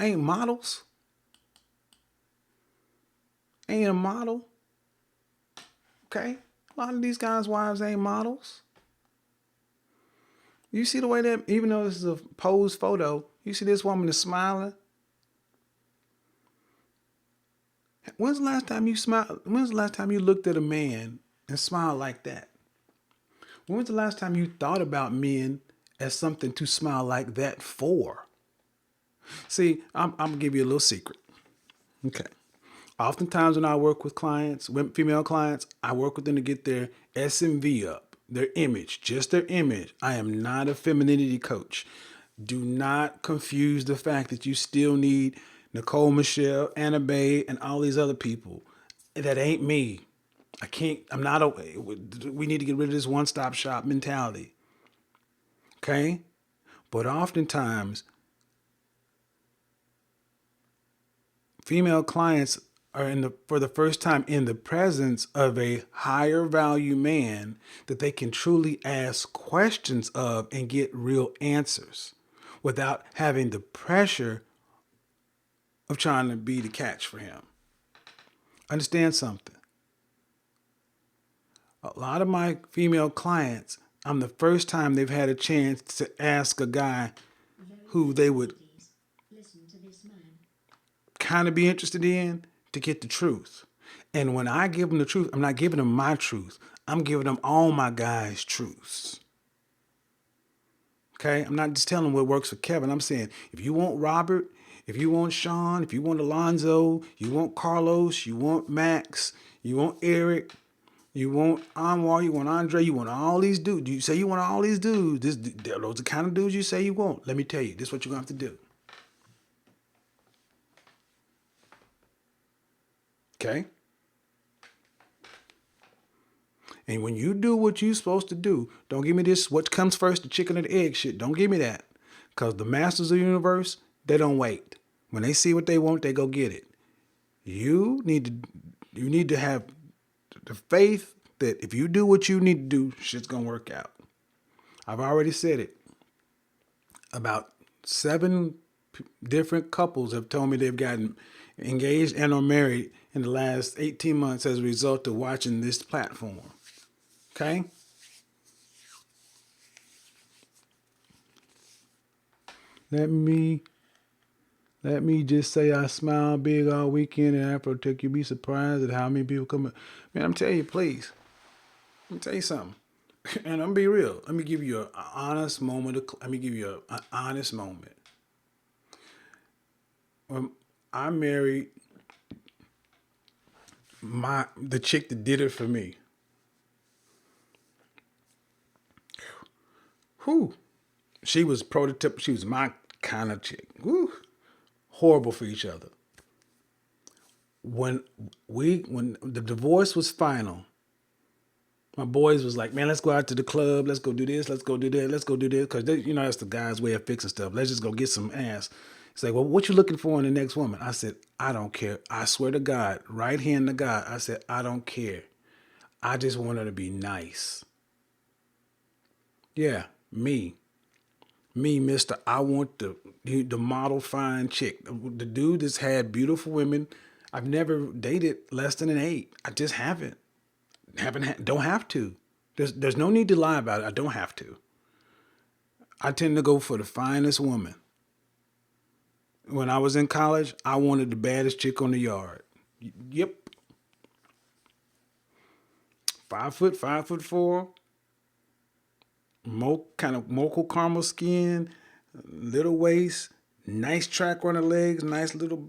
models. Ain't a model. Okay? A lot of these guys' wives ain't models. You see the way that, even though this is a posed photo, you see this woman is smiling. When's the last time you smiled? When's the last time you looked at a man and smiled like that? When was the last time you thought about men as something to smile like that for? See, I'm gonna give you a little secret. Okay. Oftentimes when I work with clients, female clients, I work with them to get their SMV up, their image, just their image. I am not a femininity coach. Do not confuse the fact that you still need Nicole Michelle, Anna Bay, and all these other people. That ain't me. I can't, I'm not, we need to get rid of this one-stop shop mentality. Okay? But oftentimes, female clients are for the first time in the presence of a higher value man that they can truly ask questions of and get real answers without having the pressure of trying to be the catch for him. Understand something. A lot of my female clients, I'm the first time they've had a chance to ask a guy who they would kind of be interested in to get the truth. And when I give them the truth, I'm not giving them my truth. I'm giving them all my guys' truths. Okay? I'm not just telling them what works for Kevin. I'm saying, if you want Robert, if you want Sean, if you want Alonzo, you want Carlos, you want Max, you want Eric, you want Anwar, you want Andre, you want all these dudes. You say you want all these dudes. Those are the kind of dudes you say you want. Let me tell you, this is what you're going to have to do. Okay? And when you do what you're supposed to do, don't give me this, what comes first, the chicken or the egg shit. Don't give me that. Because the masters of the universe, they don't wait. When they see what they want, they go get it. You need to have the faith that if you do what you need to do, shit's going to work out. I've already said it. About 7 different couples have told me they've gotten engaged and or married in the last 18 months as a result of watching this platform. Okay? Let me just say I smile big all weekend and after you'll be surprised at how many people come up. Man, I'm telling you, please. Let me tell you something. And I'm gonna be real. Let me give you an honest moment. An honest moment. When I married the chick that did it for me. Whew. She was prototype. She was my kind of chick. Whew. Horrible for each other. When the divorce was final, my boys was like, man, let's go out to the club. Let's go do this. Let's go do that. Let's go do this. Because, that's the guy's way of fixing stuff. Let's just go get some ass. He's like, well, what you looking for in the next woman? I said, I don't care. I swear to God, right hand to God, I said, I don't care. I just want her to be nice. Yeah, me, mister. I want the model fine chick. The dude that's had beautiful women. I've never dated less than an 8. I just haven't. Don't have to. There's no need to lie about it. I don't have to. I tend to go for the finest woman. When I was in college, I wanted the baddest chick on the yard. Yep. 5 foot, 5'4", kind of mocha caramel skin, little waist, nice track on the legs, nice little.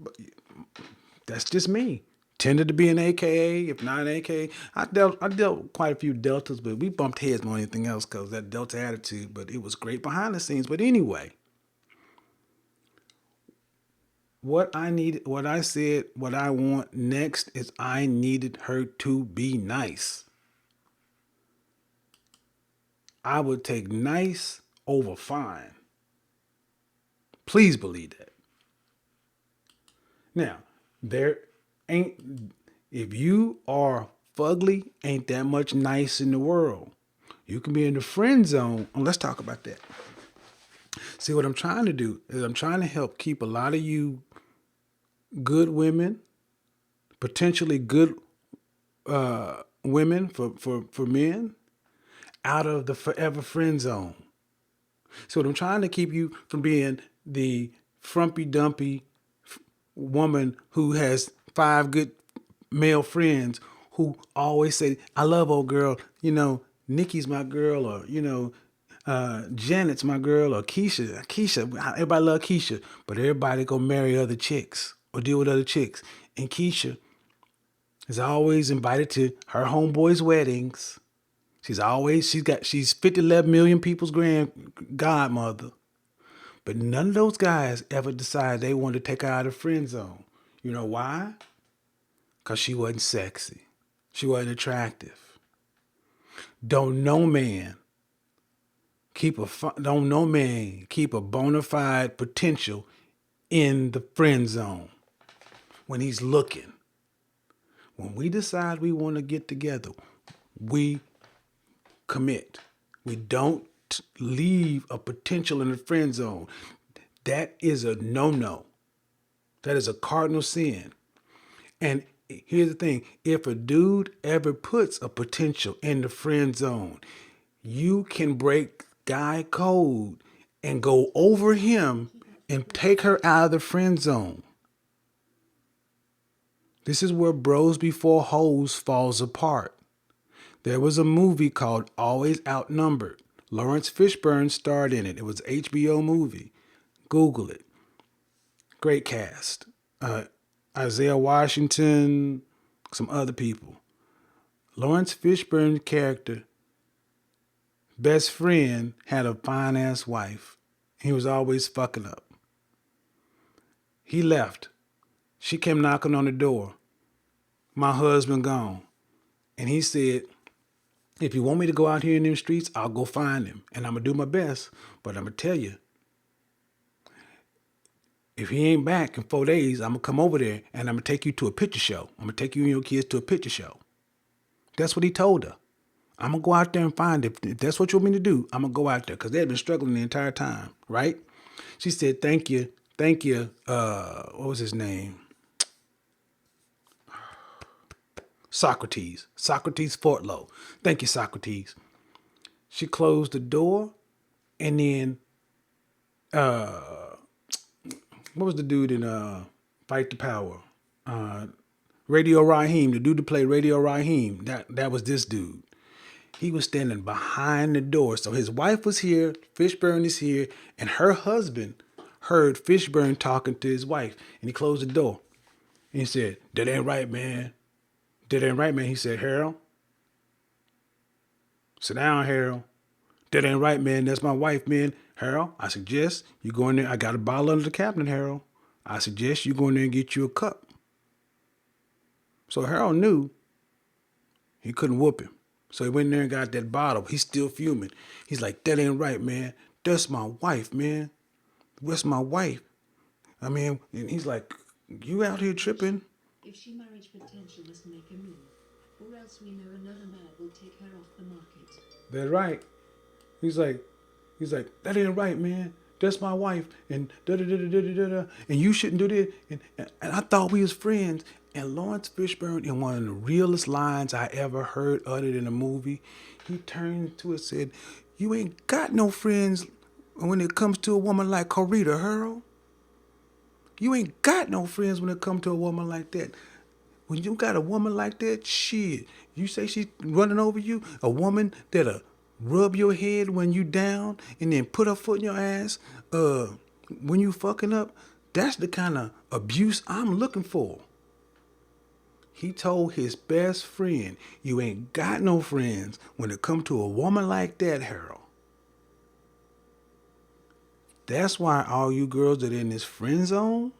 That's just me. pretended to be an AKA, if not an AKA. I dealt with quite a few deltas, but we bumped heads more than anything else because that delta attitude. But it was great behind the scenes. But anyway, what I said, what I want next is I needed her to be nice. I would take nice over fine. Please believe that. Now, there ain't, if you are fugly, ain't that much nice in the world. You can be in the friend zone. And let's talk about that. See, what I'm trying to do is I'm trying to help keep a lot of you good women, potentially good women for men, out of the forever friend zone. So what I'm trying to keep you from being the frumpy dumpy woman who has 5 good male friends who always say, I love old girl, Nikki's my girl, or, Janet's my girl, or Keisha, everybody love Keisha, but everybody go marry other chicks or deal with other chicks. And Keisha is always invited to her homeboys' weddings. She's 50-11 million people's godmother. But none of those guys ever decided they wanted to take her out of the friend zone. You know why? Because she wasn't sexy. She wasn't attractive. Don't no man keep a bona fide potential in the friend zone when he's looking. When we decide we want to get together, we commit. We don't leave a potential in the friend zone. That is a no-no. That is a cardinal sin. And here's the thing. If a dude ever puts a potential in the friend zone, you can break guy code and go over him and take her out of the friend zone. This is where Bros Before Hoes falls apart. There was a movie called Always Outnumbered. Lawrence Fishburne starred in it. It was an HBO movie. Google it. Great cast. Isaiah Washington, some other people. Lawrence Fishburne's character, best friend, had a fine-ass wife. He was always fucking up. He left. She came knocking on the door. My husband gone. And he said, if you want me to go out here in them streets, I'll go find him. And I'm going to do my best. But I'm going to tell you, if he ain't back in 4 days, I'm going to come over there and I'm going to take you to a picture show. I'm going to take you and your kids to a picture show. That's what he told her. I'm going to go out there and find it. If that's what you want me to do, I'm going to go out there. Because they had been struggling the entire time, right? She said, thank you. What was his name? Socrates Fortlow. Thank you, Socrates. She closed the door, and then, what was the dude in Fight the Power? Radio Raheem, the dude that played Radio Raheem. That was this dude. He was standing behind the door. So his wife was here, Fishburne is here, and her husband heard Fishburne talking to his wife, and he closed the door. And he said, that ain't right, man. That ain't right, man. He said, Harold. Sit down, Harold. That ain't right, man. That's my wife, man. Harold, I suggest you go in there. I got a bottle under the cabinet, Harold. I suggest you go in there and get you a cup. So Harold knew he couldn't whoop him. So he went in there and got that bottle. He's still fuming. He's like, that ain't right, man. That's my wife, man. That's my wife. I mean, and he's like, you out here tripping? If she marriage potential must make a move, or else we know another man will take her off the market. That's right. He's like, that ain't right, man. That's my wife, and da-da-da-da-da-da-da, and you shouldn't do that. And I thought we was friends. And Lawrence Fishburne, in one of the realest lines I ever heard uttered in a movie, he turned to it and said, you ain't got no friends when it comes to a woman like Corita, Harold. You ain't got no friends when it comes to a woman like that. When you got a woman like that, shit, you say she's running over you, a woman that'll rub your head when you down and then put her foot in your ass when you fucking up, that's the kind of abuse I'm looking for. He told his best friend, you ain't got no friends when it come to a woman like that, Harold. That's why all you girls that are in this friend zone,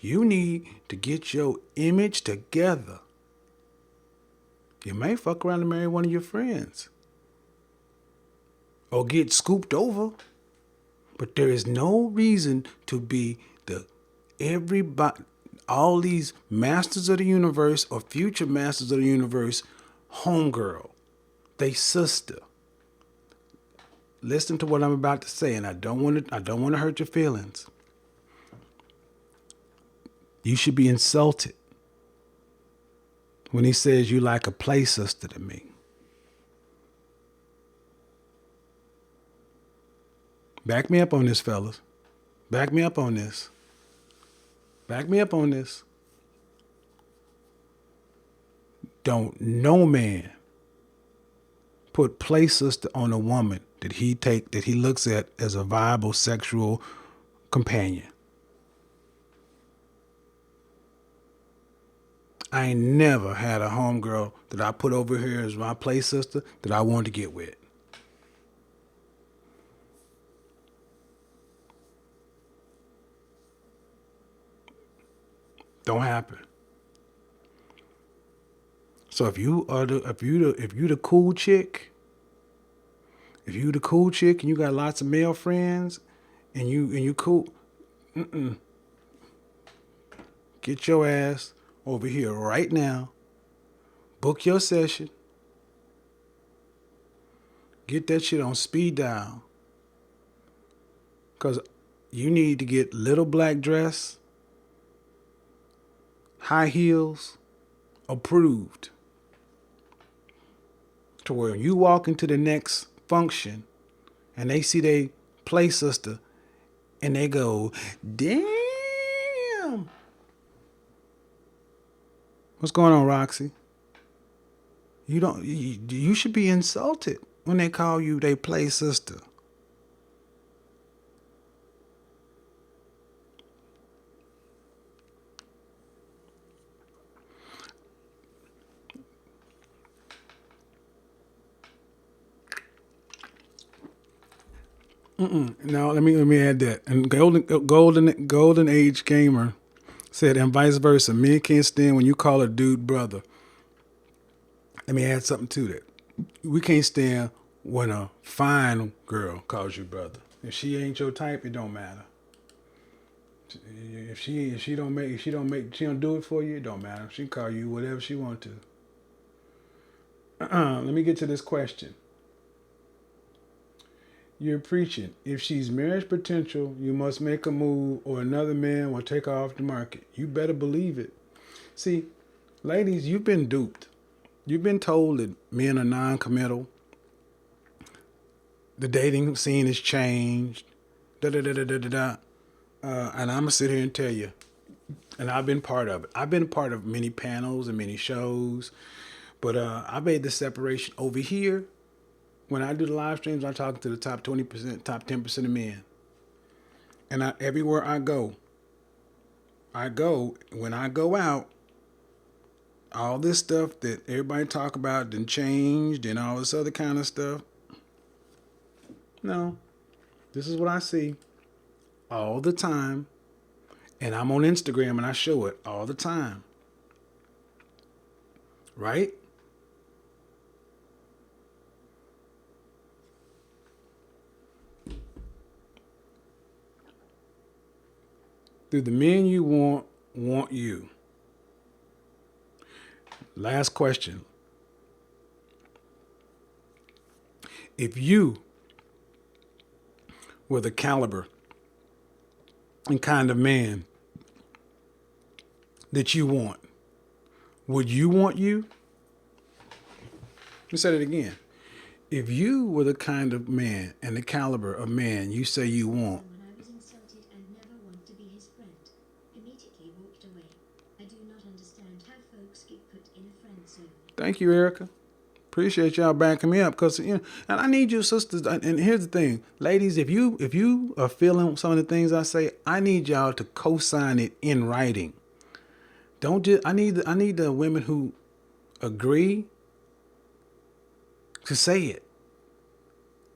you need to get your image together. You may fuck around and marry one of your friends. Or get scooped over. But there is no reason to be everybody, all these masters of the universe or future masters of the universe, homegirl, they sister. Listen to what I'm about to say, and I don't want to hurt your feelings. You should be insulted when he says you like a play sister to me. Back me up on this, fellas. Back me up on this. Back me up on this. Don't no man put play sister on a woman that he looks at as a viable sexual companion. I ain't never had a homegirl that I put over here as my play sister that I wanted to get with. Don't happen. So if you the cool chick, if you the cool chick and you got lots of male friends and you cool, get your ass over here right now. Book your session. Get that shit on speed dial. Cause you need to get little black dress, high heels, approved. To where you walk into the next function and they see they play sister and they go, damn. What's going on, Roxy? You should be insulted when they call you they play sister. No, let me add that. And golden age gamer said, and vice versa. Men can't stand when you call a dude brother. Let me add something to that. We can't stand when a fine girl calls you brother. If she ain't your type, it don't matter. If she don't do it for you, it don't matter. She can call you whatever she want to. Let me get to this question. You're preaching. If she's marriage potential, you must make a move or another man will take her off the market. You better believe it. See, ladies, you've been duped. You've been told that men are non-committal. The dating scene has changed. And I'm going to sit here and tell you, and I've been part of it. I've been part of many panels and many shows, but I made the separation over here. When I do the live streams, I'm talking to the top 20%, top 10% of men. And everywhere I go, when I go out, all this stuff that everybody talk about done changed and all this other kind of stuff. No, this is what I see all the time. And I'm on Instagram and I show it all the time. Right? Do the men you want you? Last question. If you were the caliber and kind of man that you want, would you want you? Let me say it again. If you were the kind of man and the caliber of man you say you want, thank you, Erica. Appreciate y'all backing me up, cause and I need you sisters. And here's the thing, ladies, if you are feeling some of the things I say, I need y'all to co-sign it in writing. Don't just. I need the women who agree to say it,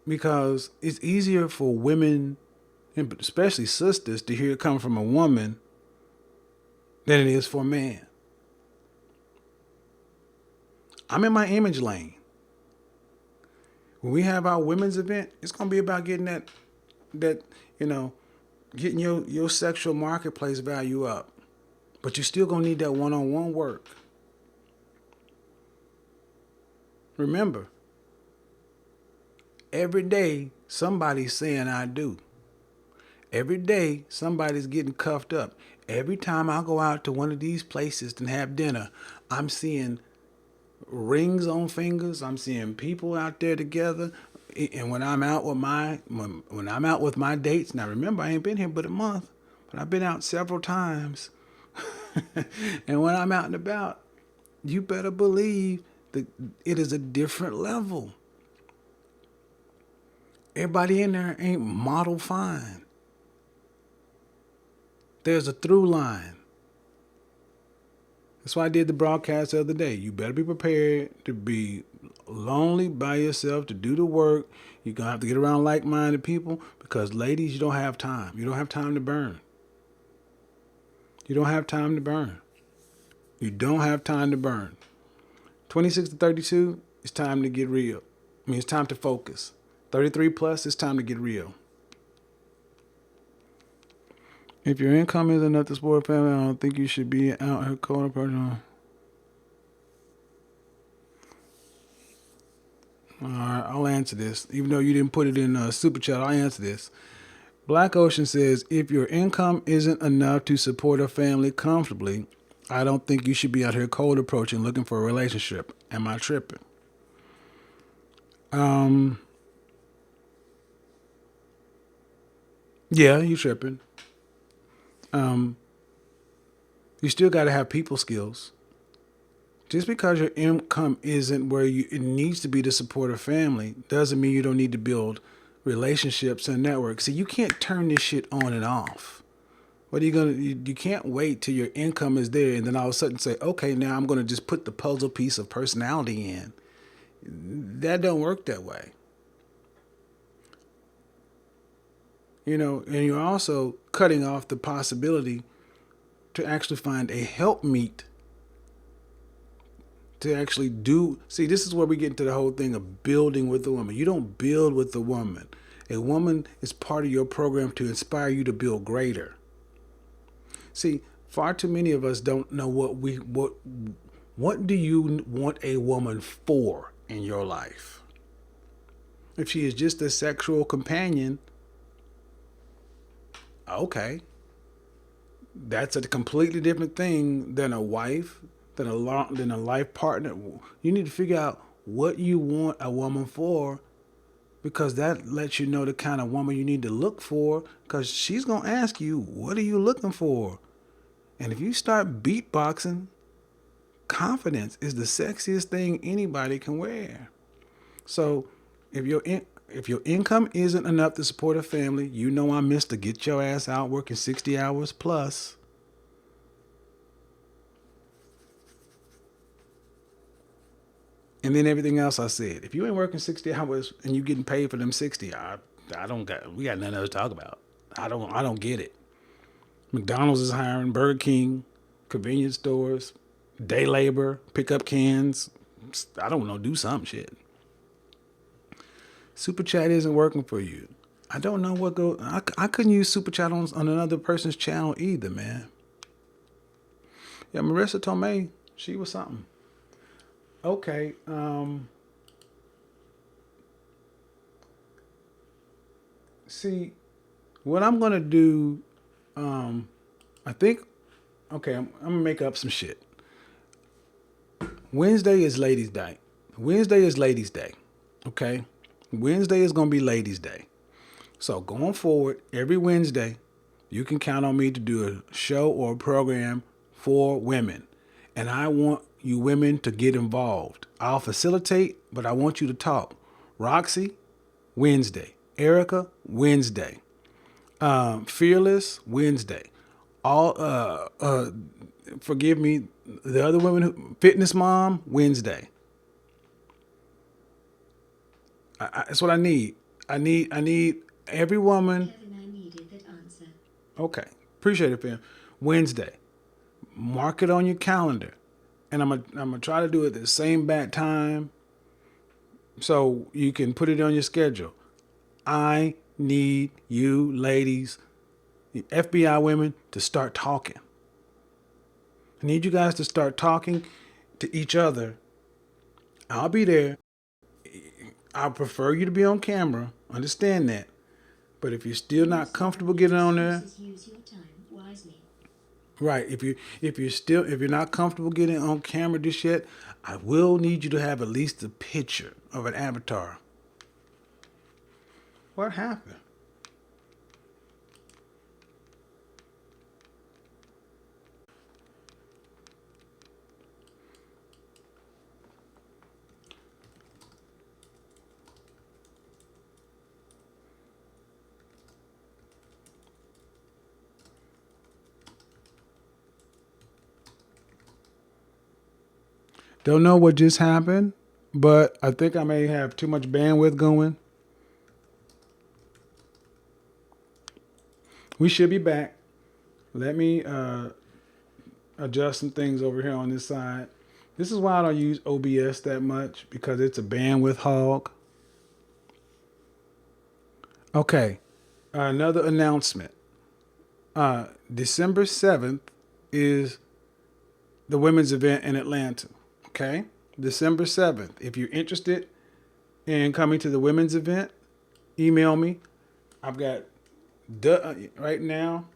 because it's easier for women, and especially sisters, to hear it come from a woman than it is for a man. I'm in my image lane. When we have our women's event, it's gonna be about getting that you know, getting your sexual marketplace value up. But you still gonna need that one-on-one work. Remember, every day somebody's saying I do. Every day somebody's getting cuffed up. Every time I go out to one of these places and have dinner, I'm seeing rings on fingers. I'm seeing people out there together. And when I'm out with when I'm out with my dates, now remember I ain't been here but a month, but I've been out several times. And when I'm out and about, you better believe that it is a different level. Everybody in there ain't model fine. There's a through line. That's why I did the broadcast the other day. You better be prepared to be lonely by yourself, to do the work. You're going to have to get around like-minded people, because, ladies, you don't have time. You don't have time to burn. You don't have time to burn. You don't have time to burn. 26 to 32, it's time to get real. I mean, it's time to focus. 33 plus, it's time to get real. If your income is enough to support a family, I don't think you should be out here calling a person. All right, I'll answer this. Even though you didn't put it in Super Chat, I'll answer this. Black Ocean says, if your income isn't enough to support a family comfortably, I don't think you should be out here cold approaching looking for a relationship. Am I tripping? Yeah, you tripping. You still got to have people skills. Just because your income isn't where it needs to be to support a family doesn't mean you don't need to build relationships and networks. See, you can't turn this shit on and off. What are you gonna? You can't wait till your income is there and then all of a sudden say, okay, now I'm gonna just put the puzzle piece of personality in. That don't work that way. You know, and you're also cutting off the possibility to actually find a helpmeet to actually do. See, this is where we get into the whole thing of building with the woman. You don't build with the woman. A woman is part of your program to inspire you to build greater. See, far too many of us don't know what do you want a woman for in your life? If she is just a sexual companion, okay. That's a completely different thing than a wife, than a life partner. You need to figure out what you want a woman for, because that lets you know the kind of woman you need to look for, because she's going to ask you, what are you looking for? And if you start beatboxing, confidence is the sexiest thing anybody can wear. So if your income isn't enough to support a family, you know I'm Mr. Get your ass out working 60 hours plus. And then everything else I said. If you ain't working 60 hours and you getting paid for them 60, we got nothing else to talk about. I don't get it. McDonald's is hiring, Burger King, convenience stores, day labor, pick up cans. I don't know, do some shit. Super Chat isn't working for you. I don't know what go. I couldn't use Super Chat on another person's channel either, man. Yeah, Marissa Tomei, she was something. Okay. See, what I'm gonna do, I think, okay, I'm gonna make up some shit. Wednesday is Ladies' Day. Wednesday is Ladies' Day. Okay? Wednesday is gonna be Ladies' Day. So going forward, every Wednesday, you can count on me to do a show or a program for women. And I want you women to get involved. I'll facilitate, but I want you to talk. Roxy, Wednesday. Erica, Wednesday. Fearless, Wednesday. All forgive me, the other women, fitness mom, Wednesday. That's what I need. I need every woman. Kevin, I needed that answer. Okay, appreciate it, fam. Wednesday, mark it on your calendar, and I'm gonna try to do it at the same back time, so you can put it on your schedule. I need you ladies, FBI women, to start talking. I need you guys to start talking to each other. I'll be there. I prefer you to be on camera. Understand that. But if you're still not comfortable getting on there, Use your time wisely. right? If you're not comfortable getting on camera just yet, I will need you to have at least a picture of an avatar. What happened? Don't know what just happened, but I think I may have too much bandwidth going. We should be back. Let me adjust some things over here on this side. This is why I don't use OBS that much, because it's a bandwidth hog. Okay, another announcement. December 7th is the women's event in Atlanta. Okay, December 7th. If you're interested in coming to the women's event, email me. I've got right now.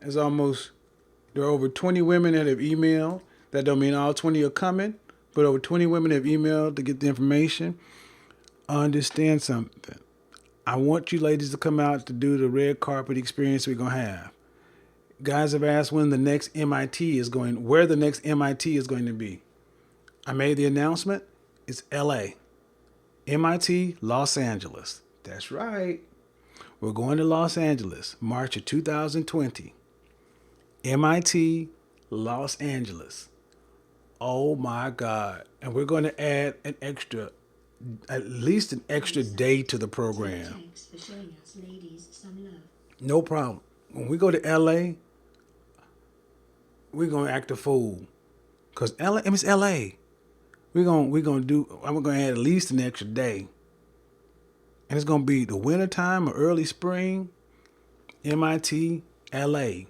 There's there are over 20 women that have emailed. That don't mean all 20 are coming, but over 20 women have emailed to get the information. Understand something. I want you ladies to come out to do the red carpet experience we're gonna have. Guys have asked when the next MIT is going, where the next MIT is going to be. I made the announcement. It's LA. MIT, Los Angeles. That's right. We're going to Los Angeles, March of 2020. MIT, Los Angeles. Oh my God. And we're going to add at least an extra day to the program. Thanks for showing us ladies some love. No problem. When we go to LA, we're going to act a fool. Because it's LA. I'm gonna add at least an extra day. And it's gonna be the winter time or early spring. MIT, LA.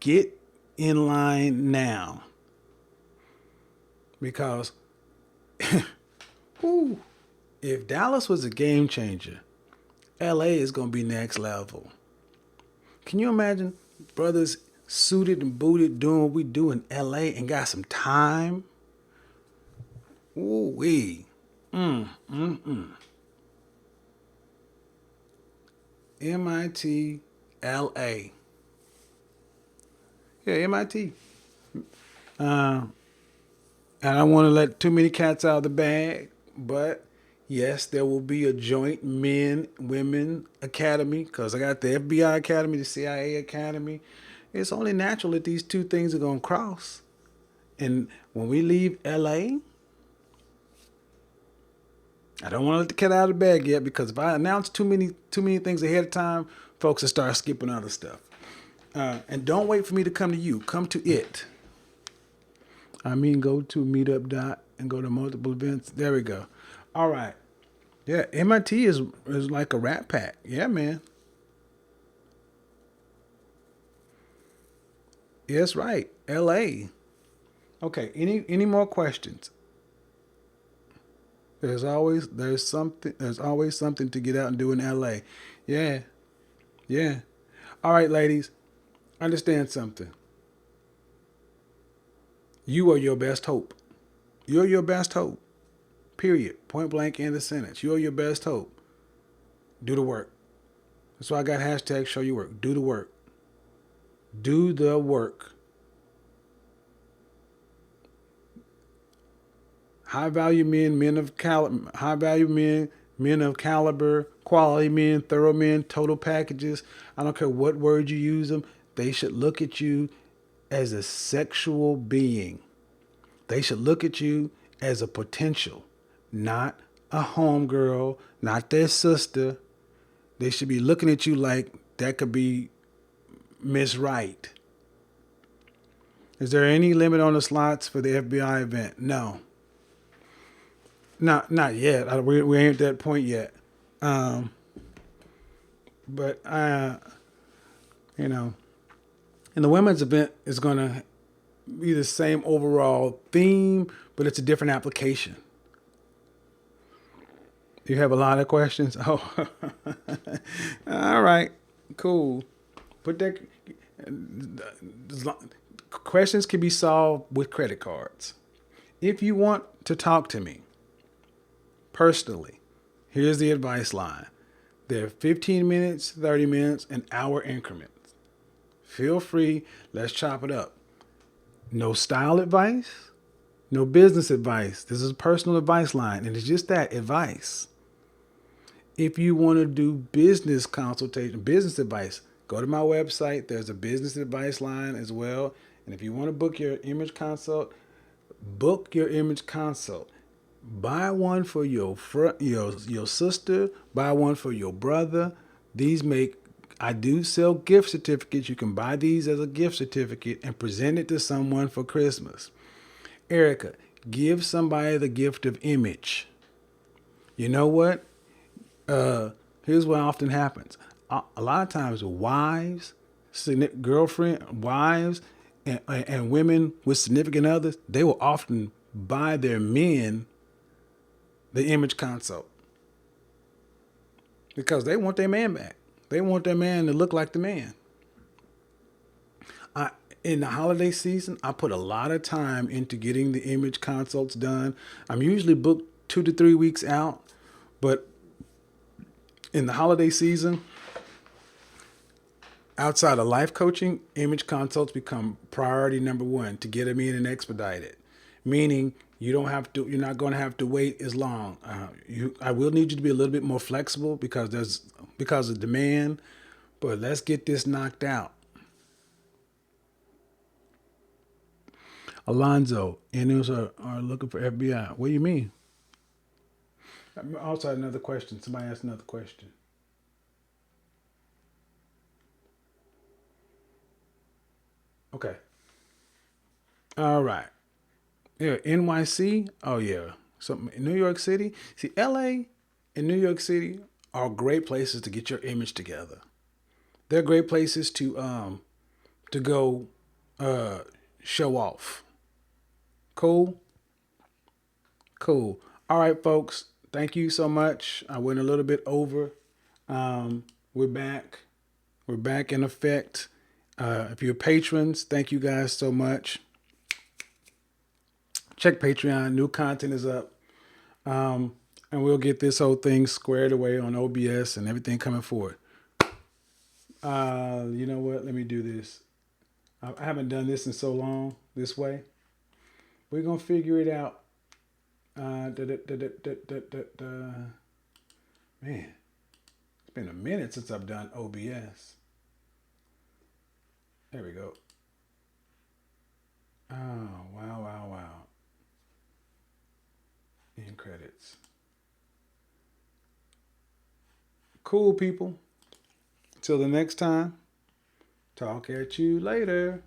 Get in line now. Because if Dallas was a game changer, LA is gonna be next level. Can you imagine brothers suited and booted doing what we do in LA and got some time? Ooh wee. MIT, LA. Yeah, MIT. And I don't want to let too many cats out of the bag, but yes, there will be a joint men-women academy, because I got the FBI academy, the CIA academy. It's only natural that these two things are going to cross. And when we leave LA, I don't want to let the cat out of the bag yet, because if I announce too many things ahead of time, folks will start skipping other stuff. And don't wait for me to come to you. Come to it. I mean, go to meetup and go to multiple events. There we go. All right. Yeah, MIT is like a rat pack. Yeah, man. Yes, right. LA. Okay. Any more questions? There's always something to get out and do in LA. Yeah. Yeah. All right, ladies. Understand something. You are your best hope. You're your best hope. Period. Point blank in the sentence. You're your best hope. Do the work. That's why I got hashtag show your work. Do the work. Do the work. High value men of caliber, quality men, thorough men, total packages. I don't care what word you use them. they should look at you as a sexual being. They should look at you as a potential, not a homegirl, not their sister. They should be looking at you like that could be Miss Right. Is there any limit on the slots for the FBI event? No, not yet. We ain't at that point yet. Um, but you know, and the women's event is gonna be the same overall theme, but it's a different application. You have a lot of questions. Oh, all right, cool. Put that questions can be solved with credit cards. If you want to talk to me personally, here's the advice line. They're 15 minutes, 30 minutes, an hour increments. Feel free. Let's chop it up. No style advice, no business advice. This is a personal advice line, and it's just that advice. If you want to do business consultation, business advice, go to my website. There's a business advice line as well. And if you want to book your image consult, book your image consult. Buy one for your sister. Buy one for your brother. These make I do sell gift certificates. You can buy these as a gift certificate and present it to someone for Christmas. Erica, give somebody the gift of image. You know what? Here's what often happens. A lot of times, wives, and women with significant others, they will often buy their men the image consult because they want their man back. They want their man to look like the man. I, in the holiday season, I put a lot of time into getting the image consults done. I'm usually booked 2 to 3 weeks out, but in the holiday season, outside of life coaching, image consults become priority number one to get them in and expedite it. Meaning you're not going to have to wait as long. I will need you to be a little bit more flexible because of demand, but let's get this knocked out. Alonzo, NOs are looking for FBI. What do you mean? Also, another question. Somebody asked another question. Okay. All right. Yeah, NYC. Oh yeah. Something in New York City. See, LA and New York City are great places to get your image together. They're great places to go show off. Cool. Cool. All right, folks. Thank you so much. I went a little bit over. We're back. We're back in effect. If you're patrons, thank you guys so much. Check Patreon. New content is up. And we'll get this whole thing squared away on OBS and everything coming forward. You know what? Let me do this. I haven't done this in so long this way. We're going to figure it out. Man, it's been a minute since I've done OBS. There we go. Oh, wow. In credits. Cool, people. Till the next time, talk at you later.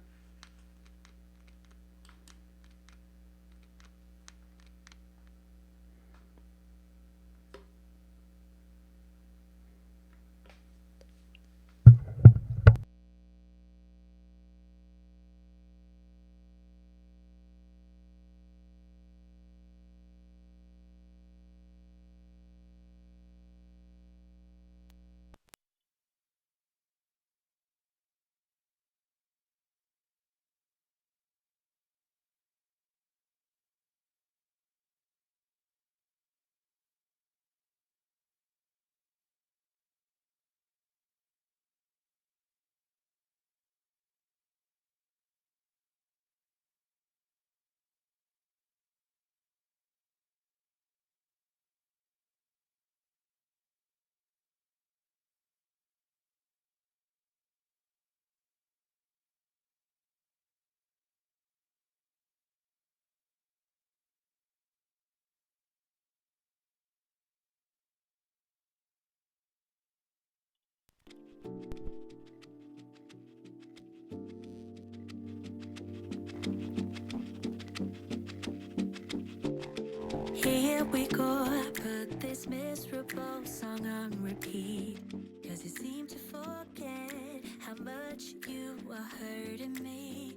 Here we go. Put this miserable song on repeat, 'cause you seem to forget how much you are hurting me.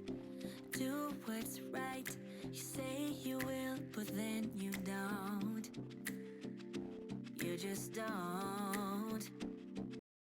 Do what's right, you say you will, but then you don't. You just don't.